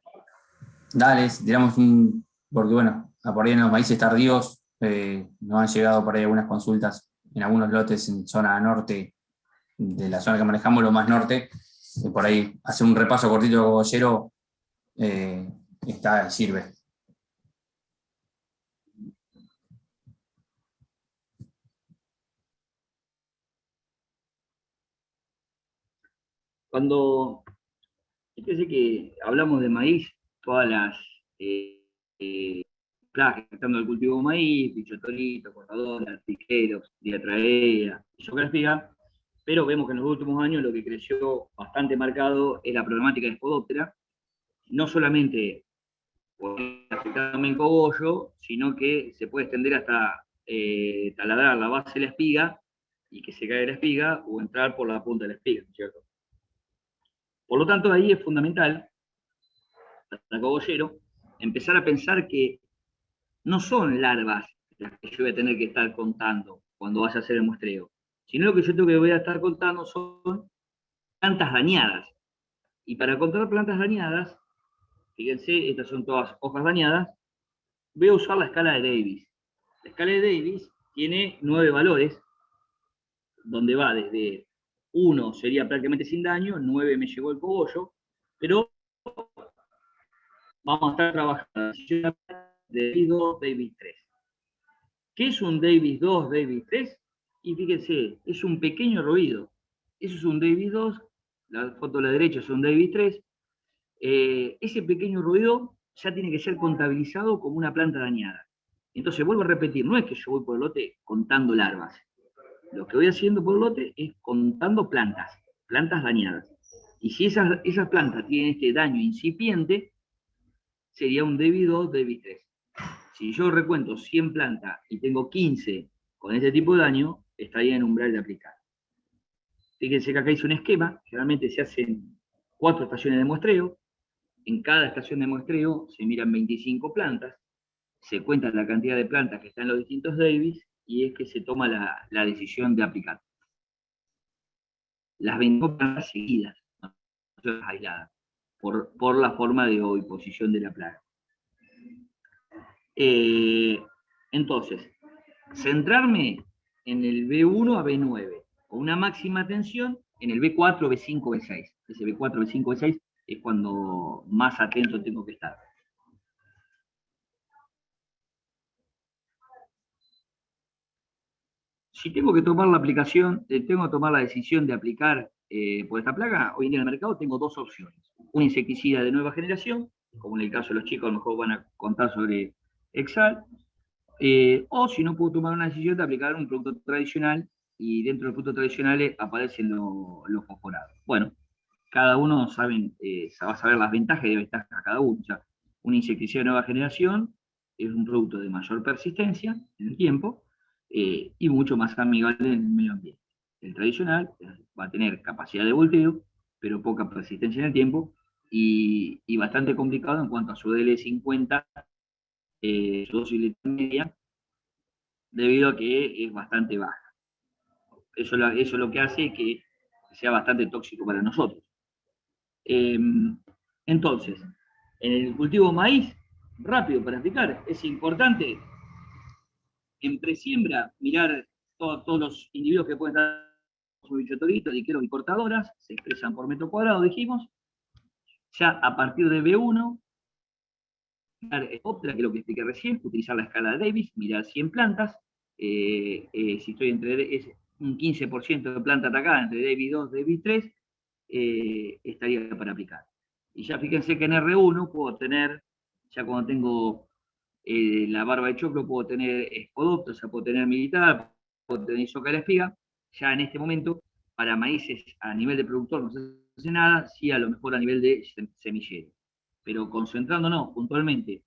S2: Dale, tiramos porque bueno, a por ahí en los maíces tardíos nos han llegado por ahí algunas consultas en algunos lotes en zona norte, de la zona que manejamos, lo más norte, por ahí hacer un repaso cortito de cogollero sirve.
S1: Cuando, fíjese que hablamos de maíz, todas las plagas que están en el cultivo de maíz, bichotorito, cortadora, piqueros, diatraea, isografiga, pero vemos que en los últimos años lo que creció bastante marcado es la problemática de Spodoptera, no solamente afectando en cogollo, sino que se puede extender hasta taladrar la base de la espiga y que se caiga la espiga o entrar por la punta de la espiga, ¿cierto? Por lo tanto, ahí es fundamental, para cogollero, empezar a pensar que no son larvas las que yo voy a tener que estar contando cuando vaya a hacer el muestreo, sino lo que yo voy a estar contando son plantas dañadas. Y para contar plantas dañadas, fíjense, estas son todas hojas dañadas, voy a usar la escala de Davis. La escala de Davis tiene 9 valores, donde va desde 1 sería prácticamente sin daño, 9 me llegó el cogollo, pero vamos a estar trabajando de Davis 2, Davis 3. ¿Qué es un Davis 2, Davis 3? Y fíjense, es un pequeño ruido. Eso es un Davis 2, la foto a la derecha es un Davis 3. Ese pequeño ruido ya tiene que ser contabilizado como una planta dañada. Entonces, vuelvo a repetir, no es que yo voy por el lote contando larvas. Lo que voy haciendo por el lote es contando plantas dañadas. Y si esas plantas tienen este daño incipiente, sería un Davis 2, Davis 3. Si yo recuento 100 plantas y tengo 15 con este tipo de daño, estaría en umbral de aplicar. Fíjense que acá hice un esquema, generalmente se hacen 4 estaciones de muestreo, en cada estación de muestreo se miran 25 plantas, se cuenta la cantidad de plantas que están en los distintos Davis y es que se toma la decisión de aplicar. Las 25 plantas seguidas, no aisladas, por la forma de oviposición de la plaga. Entonces, centrarme en el B1 a B9, con una máxima atención en el B4, B5, B6. Ese B4, B5, B6 es cuando más atento tengo que estar. Si tengo que tomar la aplicación, tengo que tomar la decisión de aplicar por esta plaga, hoy en día en el mercado tengo 2 opciones. Un insecticida de nueva generación, como en el caso de los chicos, a lo mejor van a contar sobre Exal, o si no puedo tomar una decisión de aplicar un producto tradicional y dentro de los productos tradicionales aparecen los fosforados. Bueno, cada uno va a saber las ventajas y desventajas de cada uno. O sea, un insecticida de nueva generación es un producto de mayor persistencia en el tiempo y mucho más amigable en el medio ambiente. El tradicional va a tener capacidad de volteo, pero poca persistencia en el tiempo y bastante complicado en cuanto a su DL50, su dosis letal media, debido a que es bastante baja. Eso es lo que hace que sea bastante tóxico para nosotros. Entonces, en el cultivo maíz, rápido para explicar, es importante en presiembra mirar todos los individuos que pueden estar bicho torito, diqueros y cortadoras, se expresan por metro cuadrado, dijimos. Ya a partir de B1, otra que lo que expliqué recién, utilizar la escala de Davis, mirar 100 plantas, si estoy entre un 15% de planta atacada entre Davis 2 y Davis 3, estaría para aplicar. Y ya fíjense que en R1 puedo tener, ya cuando tengo la barba de choclo, puedo tener espodopto, o sea, puedo tener militar, puedo tener soca de la espiga. Ya en este momento, para maíces a nivel de productor no se hace nada, sí a lo mejor a nivel de semillero. Pero concentrándonos puntualmente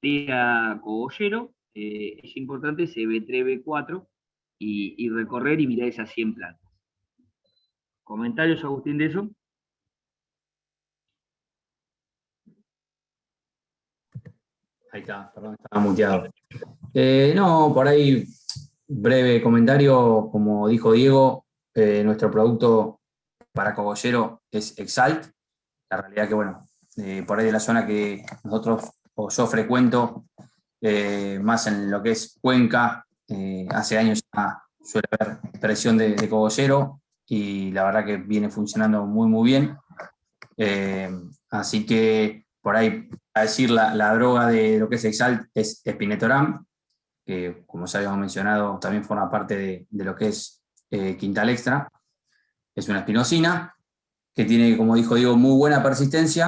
S1: día cogollero, es importante ese B3, B4 y recorrer y mirar esas 100 plantas. ¿Comentarios, Agustín, de eso?
S2: Ahí está, perdón, estaba muteado. No, por ahí, breve comentario, como dijo Diego, nuestro producto para cogollero es Exalt. La realidad que, bueno, por ahí de la zona que nosotros, o yo frecuento, más en lo que es Cuenca, hace años ya suele haber presión de cogollero y la verdad que viene funcionando muy, muy bien. Así que por ahí, a decir, la droga de lo que es Exalt es Spinetoram, que como ya habíamos mencionado, también forma parte de lo que es Quintal Extra. Es una espinosina que tiene, como dijo Diego, muy buena persistencia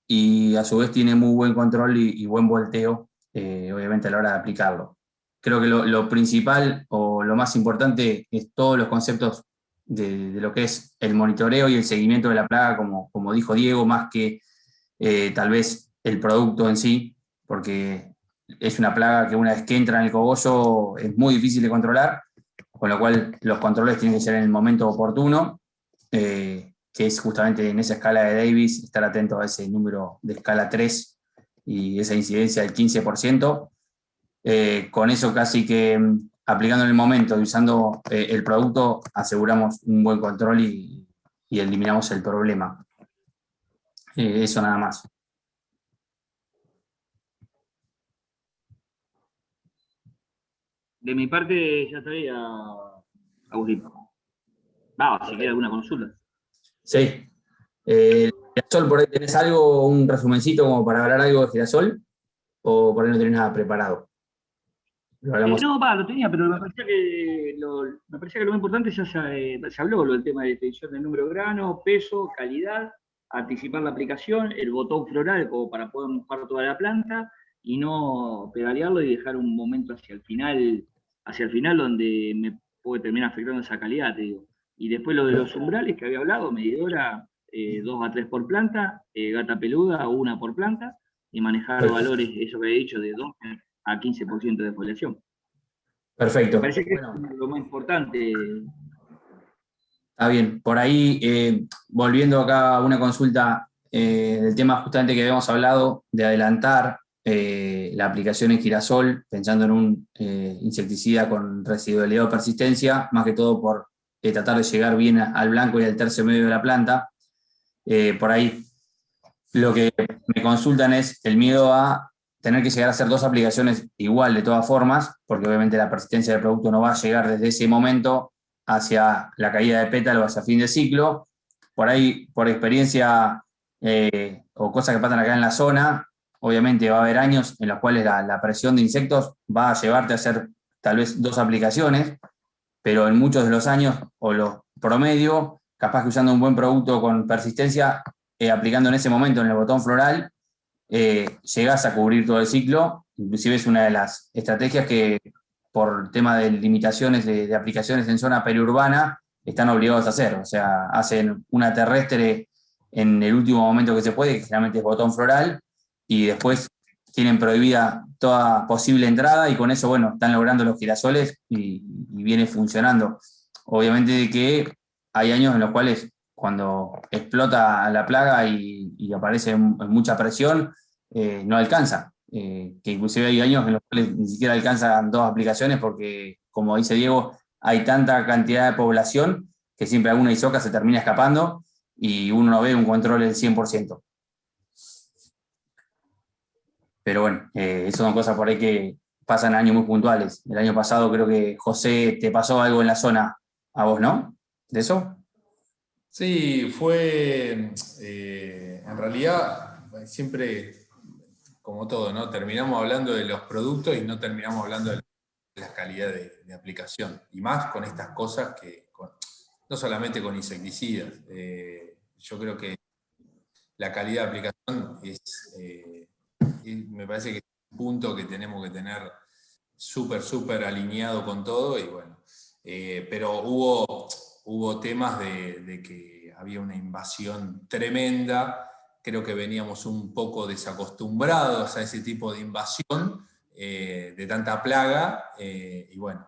S2: y a su vez tiene muy buen control y buen volteo, obviamente a la hora de aplicarlo. Creo que lo principal o lo más importante es todos los conceptos de lo que es el monitoreo y el seguimiento de la plaga, como dijo Diego, más que tal vez el producto en sí, porque es una plaga que una vez que entra en el cogollo es muy difícil de controlar, con lo cual los controles tienen que ser en el momento oportuno, que es justamente en esa escala de Davis, estar atento a ese número de escala 3 y esa incidencia del 15%. Con eso casi que aplicando en el momento y usando el producto, aseguramos un buen control y eliminamos el problema. Eso nada más.
S1: De mi parte ya estaría, Agustín. Si quiere alguna consulta.
S2: Sí. Girasol, ¿por ahí tenés algo, un resumencito como para hablar algo de girasol? ¿O por ahí no tenés nada preparado? Lo hablamos.
S1: Lo tenía, pero me parecía que lo más importante ya se habló, lo del tema de definición del número de grano, peso, calidad, anticipar la aplicación, el botón floral como para poder mojar toda la planta y no pedalearlo y dejar un momento hacia el final donde me puede terminar afectando esa calidad, te digo. Y después lo de los umbrales que había hablado, medidora 2 a 3 por planta, gata peluda 1 por planta, y manejar valores, eso que he dicho, de 2 a 15% de foliación.
S2: Perfecto.
S1: Me parece que es lo más importante.
S2: Está bien. Por ahí, volviendo acá a una consulta del tema justamente que habíamos hablado, de adelantar la aplicación en girasol, pensando en un insecticida con residualidad o persistencia, más que todo por tratar de llegar bien al blanco y al tercio medio de la planta. Por ahí lo que me consultan es el miedo a tener que llegar a hacer 2 aplicaciones igual de todas formas, porque obviamente la persistencia del producto no va a llegar desde ese momento hacia la caída de pétalo, hacia fin de ciclo. Por ahí, por experiencia o cosas que pasan acá en la zona, obviamente va a haber años en los cuales la presión de insectos va a llevarte a hacer tal vez 2 aplicaciones, pero en muchos de los años, o los promedio, capaz que usando un buen producto con persistencia, aplicando en ese momento en el botón floral, llegás a cubrir todo el ciclo. Inclusive es una de las estrategias que por tema de limitaciones de aplicaciones en zona periurbana están obligados a hacer. O sea, hacen una terrestre en el último momento que se puede, que generalmente es botón floral, y después tienen prohibida toda posible entrada y con eso, bueno, están logrando los girasoles y viene funcionando. Obviamente que hay años en los cuales cuando explota la plaga y aparece mucha presión, no alcanza. Que inclusive hay años en los cuales ni siquiera alcanzan 2 aplicaciones porque, como dice Diego, hay tanta cantidad de población que siempre alguna isoca se termina escapando y uno no ve un control del 100%. Pero bueno, eso son cosas por ahí que pasan en años muy puntuales. El año pasado creo que, José, te pasó algo en la zona ¿A vos no? ¿De eso?
S3: Sí, fue, en realidad, siempre, como todo, ¿no? Terminamos hablando de los productos y no terminamos hablando de la calidad de aplicación. Y más con estas cosas no solamente con insecticidas. Yo creo que la calidad de aplicación me parece que es un punto que tenemos que tener súper alineado con todo. Y bueno, pero hubo temas de que había una invasión tremenda. Creo que veníamos un poco desacostumbrados a ese tipo de invasión, de tanta plaga, y bueno,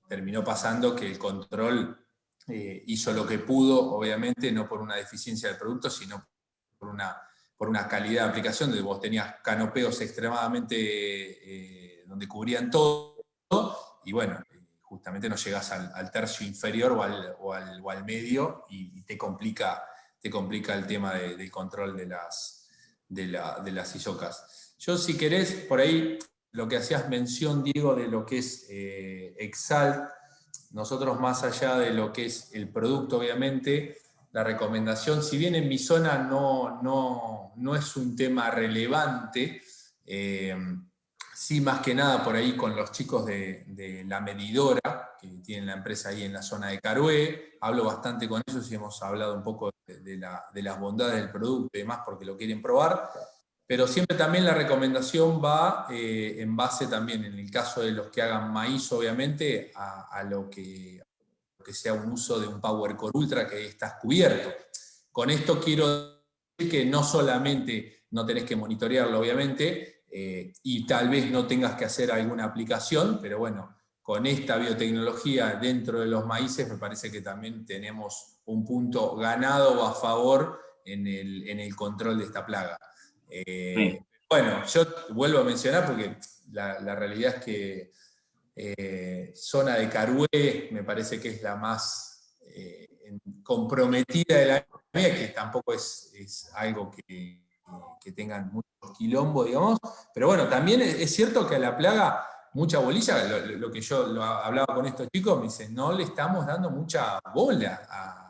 S3: terminó pasando que el control hizo lo que pudo, obviamente, no por una deficiencia del producto, sino por una calidad de aplicación, donde vos tenías canopeos extremadamente donde cubrían todo, y bueno, justamente no llegás al tercio inferior o al medio, y te complica el tema del control de las ISOCAS. Yo, si querés, por ahí, lo que hacías mención, Diego, de lo que es Exalt, nosotros, más allá de lo que es el producto, obviamente, la recomendación, si bien en mi zona no es un tema relevante, sí, más que nada por ahí con los chicos de la medidora, que tienen la empresa ahí en la zona de Carué, hablo bastante con ellos y hemos hablado un poco de las bondades del producto y demás, porque lo quieren probar. Pero siempre también la recomendación va en base también, en el caso de los que hagan maíz, obviamente, a lo que sea un uso de un Power Core Ultra que estás cubierto. Con esto quiero decir que no solamente no tenés que monitorearlo, obviamente, y tal vez no tengas que hacer alguna aplicación, pero bueno, con esta biotecnología dentro de los maíces me parece que también tenemos un punto ganado a favor en el control de esta plaga.
S1: Sí.
S3: Bueno, yo vuelvo a mencionar porque la realidad es que zona de Carué me parece que es la más comprometida de la mía, que tampoco es algo que tengan mucho quilombo, digamos, pero bueno, también es cierto que a la plaga mucha bolilla, lo que yo hablaba con estos chicos, me dicen, no le estamos dando mucha bola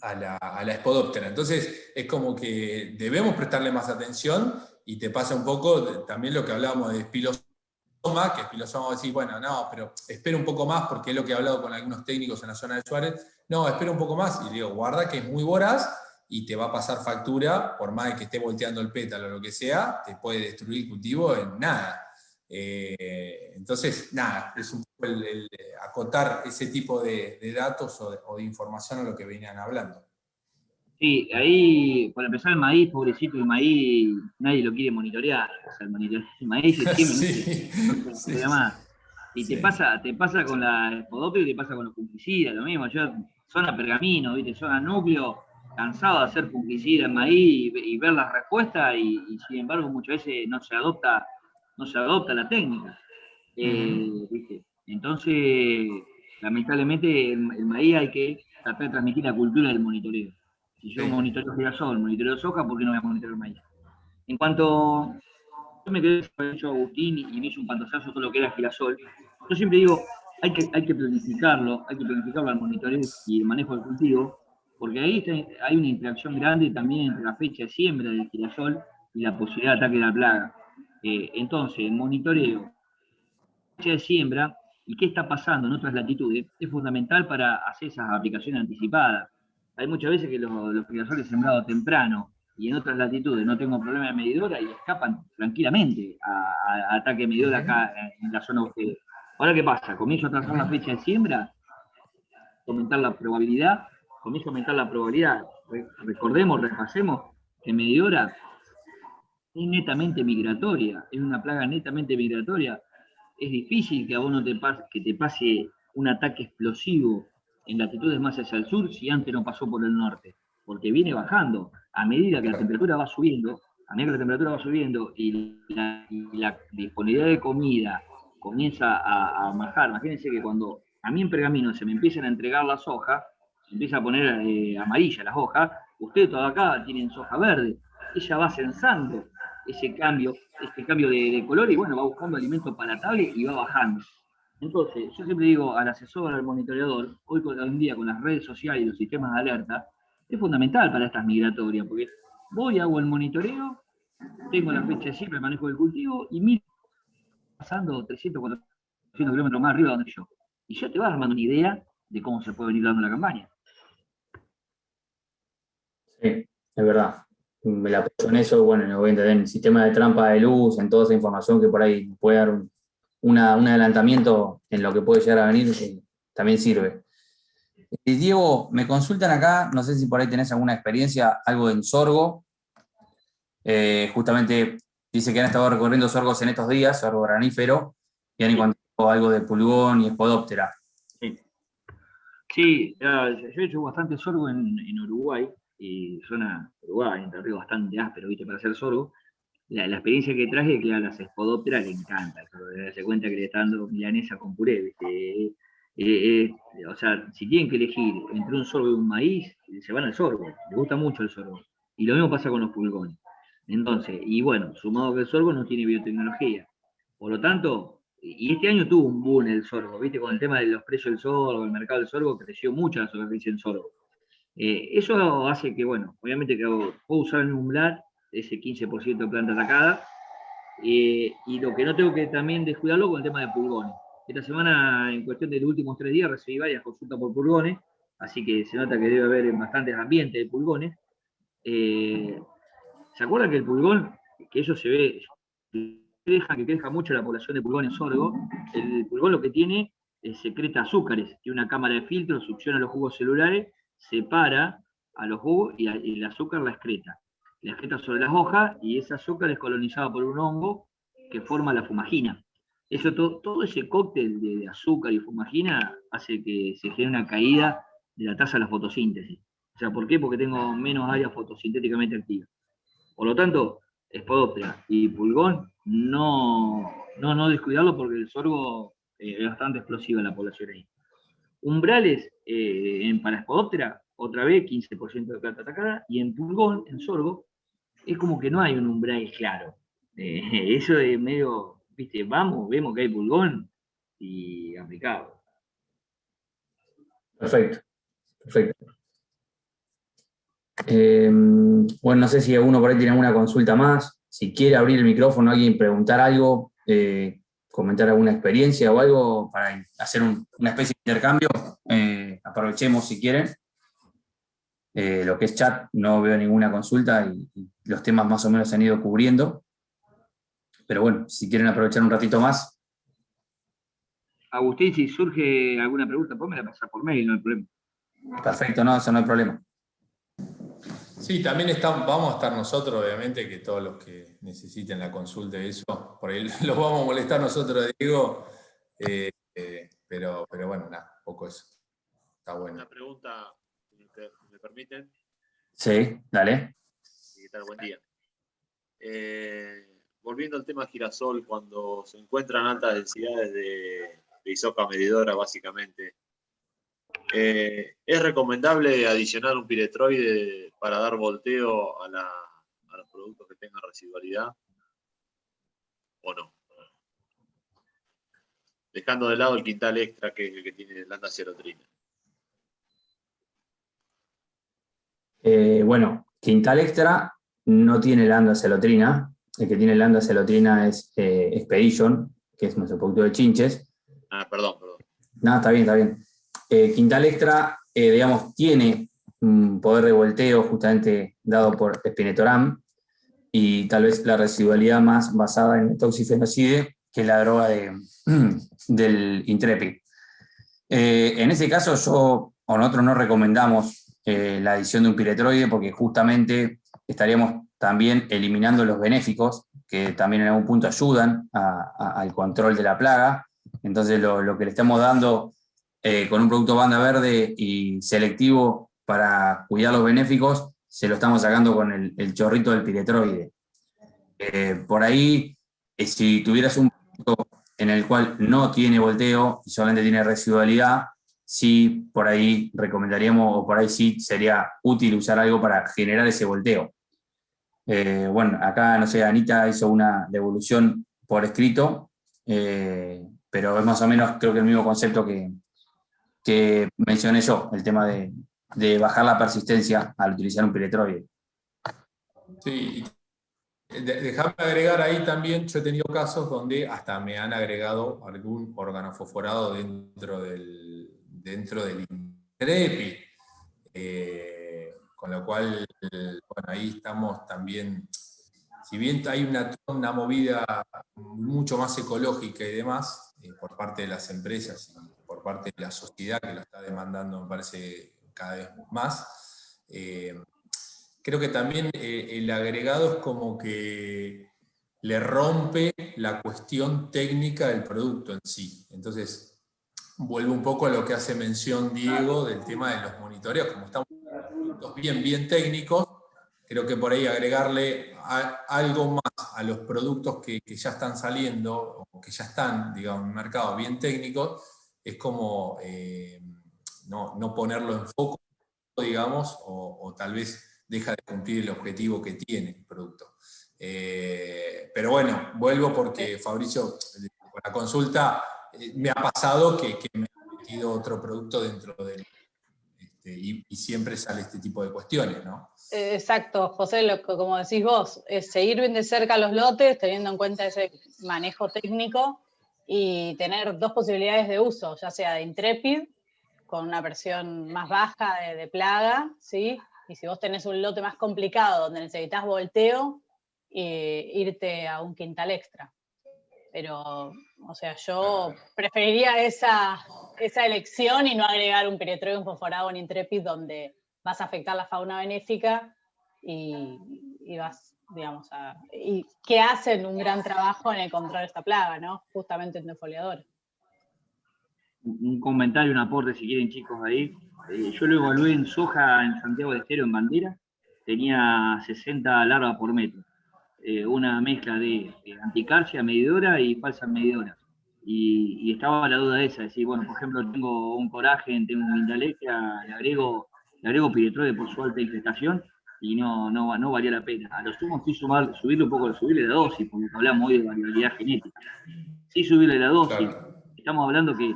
S3: a la Spodoptera. Entonces es como que debemos prestarle más atención, y te pasa un poco también lo que hablábamos de Spilosoma, que Spilosoma va a decir, bueno, no, pero espera un poco más, porque es lo que he hablado con algunos técnicos en la zona de Suárez, no, espera un poco más, y digo, guarda que es muy voraz y te va a pasar factura, por más de que esté volteando el pétalo o lo que sea, te puede destruir el cultivo en nada. Entonces, nada, es un poco el acotar ese tipo de datos o de información a lo que venían hablando.
S1: Sí, ahí, para empezar, el maíz, pobrecito, el maíz, nadie lo quiere monitorear. O sea, el maíz se siembra,
S3: Sí,
S1: no se
S3: sí,
S1: monitorea más. Y
S3: sí.
S1: te pasa con la Spodoptera y te pasa con los fungicidas, lo mismo. Yo, zona pergamino, ¿viste? Zona núcleo, cansado de hacer fungicida en maíz y ver las respuestas, y sin embargo muchas veces no se adopta la técnica. ¿Viste? Entonces, lamentablemente, el maíz hay que tratar de transmitir la cultura del monitoreo. Si yo
S3: Sí.
S1: monitoreo girasol, monitoreo soja, ¿por qué no voy a monitorear maíz? En cuanto yo me quedé con hecho Agustín y me hizo un pantallazo todo lo que era girasol, yo siempre digo, hay que planificarlo al monitoreo y el manejo del cultivo, porque ahí hay una interacción grande también entre la fecha de siembra del girasol y la posibilidad de ataque de la plaga. Entonces, el monitoreo de siembra y qué está pasando en otras latitudes es fundamental para hacer esas aplicaciones anticipadas. Hay muchas veces que los girasoles sembrados temprano y en otras latitudes no tengo problema de medidora y escapan tranquilamente a ataque de medidora acá en la zona de ustedes. Ahora, ¿qué pasa? Comienzo a trazar la fecha de siembra, aumentar la probabilidad, comienza a aumentar la probabilidad. Recordemos, repasemos que medidora es netamente migratoria, es una plaga netamente migratoria. Es difícil que a vos no te pase un ataque explosivo en latitudes más hacia el sur si antes no pasó por el norte, porque viene bajando a medida que la temperatura va subiendo, y la disponibilidad de comida comienza a bajar. Imagínense que cuando a mí en Pergamino se me empiezan a entregar las hojas, se empieza a poner amarilla las hojas, ustedes todos acá tienen soja verde, ella va censando este cambio de color y bueno, va buscando alimento palatable y va bajando. Entonces, yo siempre digo al asesor, al monitoreador, hoy en día con las redes sociales y los sistemas de alerta, es fundamental para estas migratorias, porque voy, hago el monitoreo, tengo la fecha de siempre, el manejo del cultivo, y miro pasando 300, 400 kilómetros más arriba de donde yo. Y ya te vas armando una idea de cómo se puede venir dando la campaña.
S2: Sí, es verdad. Me la apoyo en eso, bueno, lo voy a entender en el sistema de trampa de luz, en toda esa información que por ahí puede dar un adelantamiento en lo que puede llegar a venir, también sirve. Diego, me consultan acá, no sé si por ahí tenés alguna experiencia, algo en sorgo. Justamente dice que han estado recorriendo sorgos en estos días, sorgo granífero, y han encontrado algo de pulgón y espodóptera.
S1: Sí, yo he hecho bastante sorgo en Uruguay, y zona Uruguay, Entre Ríos, bastante áspero, ¿viste? Para hacer sorgo. La experiencia que traje es que a las espodópteras le encanta, se cuenta que le está dando milanesa con puré, ¿viste? O sea, si tienen que elegir entre un sorgo y un maíz, se van al sorgo, les gusta mucho el sorgo. Y lo mismo pasa con los pulgones. Entonces, y bueno, sumado que el sorgo no tiene biotecnología. Por lo tanto, y este año tuvo un boom el sorgo, ¿viste? Con el tema de los precios del sorgo, el mercado del sorgo, creció mucho la superficie en sorgo. Eso hace que, bueno, obviamente que puedo usar el umbral, ese 15% de planta atacada, y lo que no tengo que también descuidarlo con el tema de pulgones. Esta semana, en cuestión de los últimos 3 días, recibí varias consultas por pulgones, así que se nota que debe haber bastantes ambientes de pulgones. ¿Se acuerdan que el pulgón, que eso se ve, que crezca mucho la población de pulgón en sorgo? El pulgón lo que tiene es secreta azúcares, tiene una cámara de filtro, succiona los jugos celulares, separa a los jugos y el azúcar la excreta. La excreta sobre las hojas y ese azúcar es colonizado por un hongo que forma la fumagina. Eso, todo ese cóctel de azúcar y fumagina hace que se genere una caída de la tasa de la fotosíntesis. O sea, ¿por qué? Porque tengo menos área fotosintéticamente activa. Por lo tanto, espodóptera y pulgón, no descuidarlo porque el sorgo es bastante explosivo en la población ahí. Umbrales, para espodóptera, otra vez 15% de planta atacada, y en pulgón, en sorgo, es como que no hay un umbral claro. Eso es medio, viste, vamos, vemos que hay pulgón y aplicado.
S2: Perfecto, perfecto. Bueno, no sé si alguno por ahí tiene alguna consulta más. Si quiere abrir el micrófono, alguien preguntar algo, comentar alguna experiencia o algo para hacer una especie de intercambio, aprovechemos si quieren. Lo que es chat, no veo ninguna consulta y los temas más o menos se han ido cubriendo. Pero bueno, si quieren aprovechar un ratito más.
S1: Agustín, si surge alguna pregunta, me la pasar por mail, no hay problema.
S2: Perfecto, no, eso no hay problema.
S3: Sí, también vamos a estar nosotros, obviamente, que todos los que necesiten la consulta de eso, por ahí los vamos a molestar nosotros, Diego, pero bueno, nada, poco eso. Está bueno.
S5: Una pregunta, ¿me permiten?
S2: Sí, dale.
S5: ¿Qué tal? Buen día. Volviendo al tema girasol, cuando se encuentran altas densidades de isoca medidora, básicamente, ¿es recomendable adicionar un piretroide para dar volteo a los productos que tengan residualidad? ¿O no? Dejando de lado el quintal extra que tiene landa serotrina.
S2: Bueno, quintal extra no tiene landa celotrina. El que tiene landa celotrina es Expedition, que es nuestro producto de chinches.
S5: Perdón.
S2: No, está bien, está bien. Quintal extra, digamos, tiene un poder de volteo justamente dado por espinetoram y tal vez la residualidad más basada en toxifenocide, que es la droga del Intrepid. En ese caso yo o nosotros no recomendamos la adición de un piretroide porque justamente estaríamos también eliminando los benéficos que también en algún punto ayudan al control de la plaga. Entonces lo que le estamos dando con un producto banda verde y selectivo para cuidar los benéficos, se lo estamos sacando con el chorrito del piretroide. Por ahí, si tuvieras un producto en el cual no tiene volteo y solamente tiene residualidad, sí, por ahí recomendaríamos, o por ahí sí sería útil usar algo para generar ese volteo. Bueno, acá, no sé, Anita hizo una devolución por escrito, pero es más o menos creo que el mismo concepto que mencioné yo, el tema de bajar la persistencia al utilizar un piretroide.
S3: Sí, déjame agregar ahí también, yo he tenido casos donde hasta me han agregado algún organofosforado dentro del Intrepi, con lo cual, bueno, ahí estamos también, si bien hay una movida mucho más ecológica y demás, por parte de las empresas y por parte de la sociedad que lo está demandando, me parece, cada vez más, creo que también el agregado es como que le rompe la cuestión técnica del producto en sí. Entonces, vuelvo un poco a lo que hace mención Diego del tema de los monitoreos. Como estamos bien técnicos, creo que por ahí agregarle algo más a los productos que ya están saliendo, o que ya están, digamos, en el mercado bien técnicos, es como no ponerlo en foco, digamos, o tal vez deja de cumplir el objetivo que tiene el producto. Pero bueno, vuelvo porque Fabricio, con la consulta, me ha pasado que me ha metido otro producto dentro del... y siempre sale este tipo de cuestiones, ¿no?
S4: Exacto, José, como decís vos, es seguir bien de cerca los lotes, teniendo en cuenta ese manejo técnico y tener dos posibilidades de uso, ya sea de Intrepid, con una versión más baja de plaga, ¿sí? Y si vos tenés un lote más complicado donde necesitas volteo, irte a un quintal extra. Pero, o sea, yo preferiría esa elección y no agregar un piretroide, un fosforado, un Intrepid donde vas a afectar la fauna benéfica y vas, digamos, y que hacen un gran trabajo en el control de esta plaga, ¿no? Justamente en defoliadores.
S1: Un comentario, un aporte, si quieren, chicos, ahí. Yo lo evalué en soja en Santiago del Estero, en bandera. Tenía 60 larvas por metro. Una mezcla de anticarcia, medidora y falsa medidora. Y estaba la duda esa, decir, bueno, por ejemplo, tengo un coraje, tengo un Mindalectia, le agrego piretroide por su alta infestación y no valía la pena. A lo sumo sí subirle un poco, subirle la dosis, porque hablamos hoy de variabilidad genética. Sí subirle la dosis.
S3: Claro.
S1: Estamos hablando que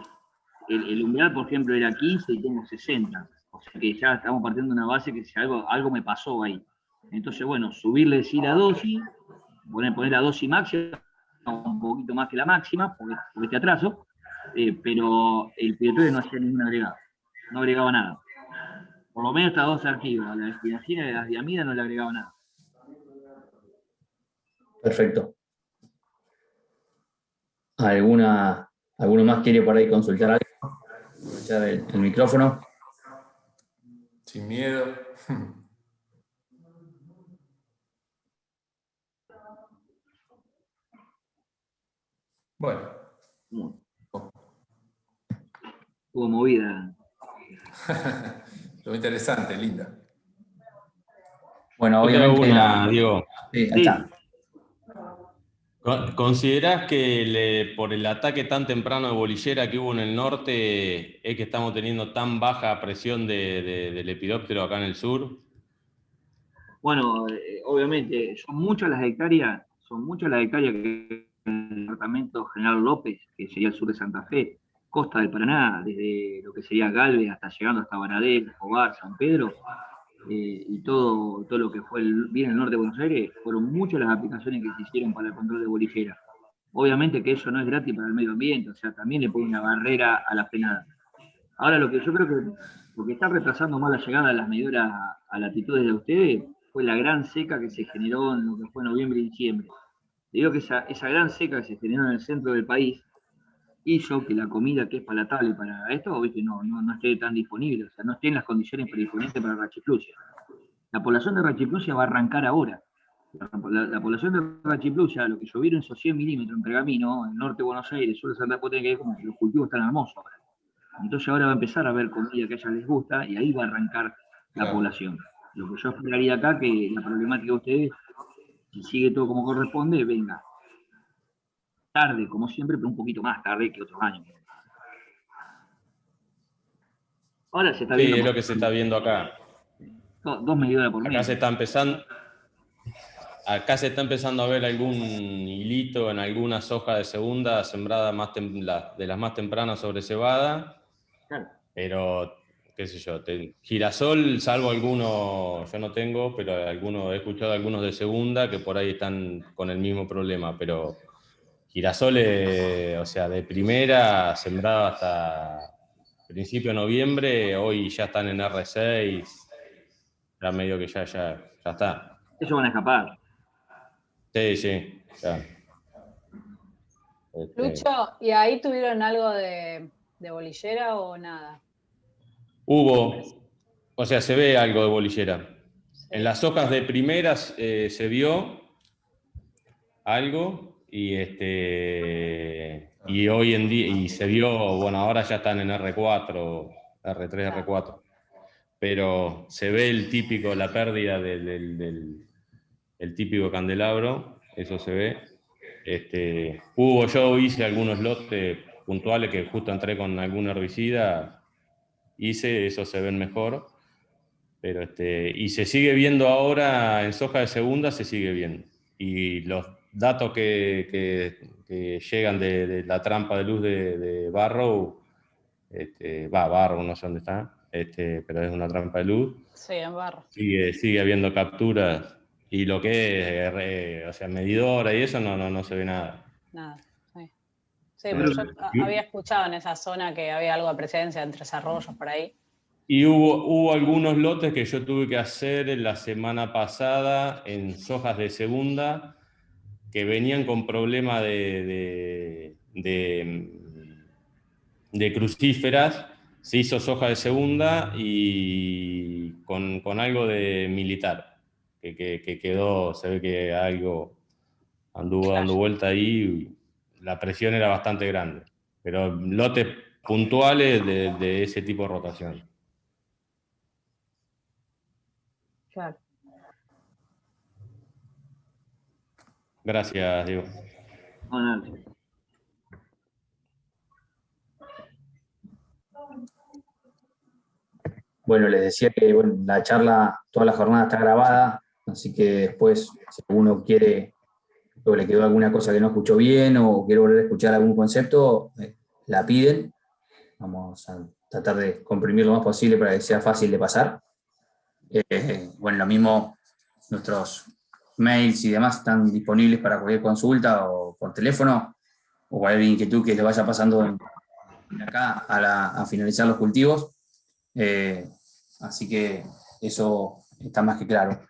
S1: el umbral, por ejemplo, era 15 y tengo 60. O sea que ya estamos partiendo de una base que si algo me pasó ahí. Entonces, bueno, subirle sí la dosis, poner la dosis máxima, un poquito más que la máxima, por este atraso, pero el piretroide no hacía ningún agregado, no agregaba nada. Por lo menos estas dos archivos, la espinacina y la diamida no le agregaba nada.
S2: Perfecto. ¿Alguno más quiere por ahí consultar algo? Aprovechar el micrófono.
S3: Sin miedo. Bueno.
S1: Hubo movida.
S3: Lo interesante, linda.
S2: Bueno,
S6: Yo te hago
S2: obviamente.
S6: una, Diego.
S2: Sí, ahí está.
S6: ¿Considerás que por el ataque tan temprano de bolillera que hubo en el norte es que estamos teniendo tan baja presión del lepidóptero acá en el sur?
S1: Bueno, obviamente, son muchas las hectáreas que en el departamento General López, que sería el sur de Santa Fe, costa del Paraná, desde lo que sería Galvez hasta llegando hasta Varadero, Escobar, San Pedro, y todo lo que fue bien el norte de Buenos Aires, fueron muchas las aplicaciones que se hicieron para el control de bolillera. Obviamente que eso no es gratis para el medio ambiente, o sea, también le pone una barrera a la frenada. Ahora, lo que yo creo que lo que está retrasando más la llegada de las medidoras a latitudes de ustedes fue la gran seca que se generó en lo que fue noviembre y diciembre. Te digo que esa gran seca que se generó en el centro del país hizo que la comida que es palatable para esto, ¿viste? No esté tan disponible, o sea, no esté en las condiciones predisponientes para Rachiplusia. La población de Rachiplusia va a arrancar ahora. La población de Rachiplusia, lo que llovieron esos 100 milímetros en Pergamino, en el norte de Buenos Aires, sur de Santa Fe, que es como que los cultivos están hermosos ahora. Entonces ahora va a empezar a ver comida que a ellas les gusta y ahí va a arrancar la población. Lo que yo esperaría acá, que la problemática de ustedes, si sigue todo como corresponde, venga tarde, como siempre, pero un poquito más tarde que otros años. Ahora se está viendo.
S6: Sí, es lo que se está viendo acá.
S1: 2 medidoras por mes.
S6: Acá se está empezando. acá se está empezando a ver algún hilito en alguna soja de segunda sembrada de las más tempranas sobre cebada,
S1: Claro.
S6: pero qué sé yo, girasol, salvo algunos, yo no tengo, pero he escuchado algunos de segunda que por ahí están con el mismo problema, pero girasol, o sea, de primera, sembrado hasta principio de noviembre, hoy ya están en R6, ya medio que ya está.
S1: Ellos van a escapar.
S6: Sí, ya.
S4: Lucho, ¿y ahí tuvieron algo de bolillera o nada?
S6: Hubo, o sea, se ve algo de bolillera.
S4: Sí.
S6: En las hojas de primeras se vio algo y hoy en día, y se vio, bueno, ahora ya están en R4, R3, R4, pero se ve el típico, la pérdida el típico candelabro, eso se ve. Yo hice algunos lotes puntuales que justo entré con algún herbicida, eso se ven mejor, pero y se sigue viendo ahora en soja de segunda, se sigue viendo. Y los datos que llegan de la trampa de luz de Barrow, Barrow, no sé dónde está, pero es una trampa de luz.
S4: Sí, en barro.
S6: Sigue habiendo capturas, y lo que es, o sea, medidora y eso no se ve nada.
S4: Nada, sí. Sí, pero yo había escuchado en esa zona que había algo de presencia entre arroyos por ahí.
S6: Y hubo algunos lotes que yo tuve que hacer en la semana pasada en sojas de segunda que venían con problema de crucíferas. Se hizo soja de segunda y con algo de militar, que quedó, se ve que algo anduvo dando vuelta ahí, la presión era bastante grande. Pero lotes puntuales de ese tipo de rotación.
S4: Claro.
S6: Gracias, Diego.
S2: Bueno, les decía que la charla, toda la jornada está grabada, así que después, si alguno quiere o le quedó alguna cosa que no escuchó bien o quiere volver a escuchar algún concepto, la piden. Vamos a tratar de comprimir lo más posible para que sea fácil de pasar. Lo mismo, nuestros mails y demás están disponibles para cualquier consulta o por teléfono o cualquier inquietud que les vaya pasando acá a finalizar los cultivos. Así que eso está más que claro.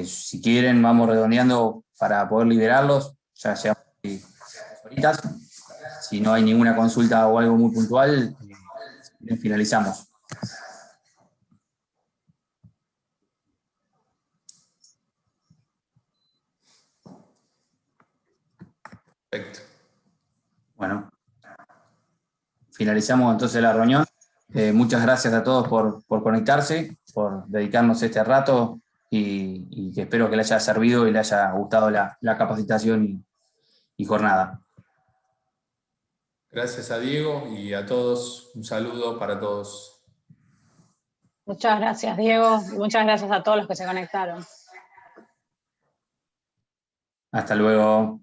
S2: Si quieren, vamos redondeando para poder liberarlos. Ya llevamos horitas. Si no hay ninguna consulta o algo muy puntual, finalizamos.
S3: Perfecto.
S2: Bueno, finalizamos entonces la reunión. Muchas gracias a todos por conectarse, por dedicarnos este rato y que espero que les haya servido y les haya gustado la capacitación y jornada.
S3: Gracias a Diego y a todos. Un saludo para todos.
S4: Muchas gracias, Diego, y muchas gracias a todos los que se conectaron.
S2: Hasta luego.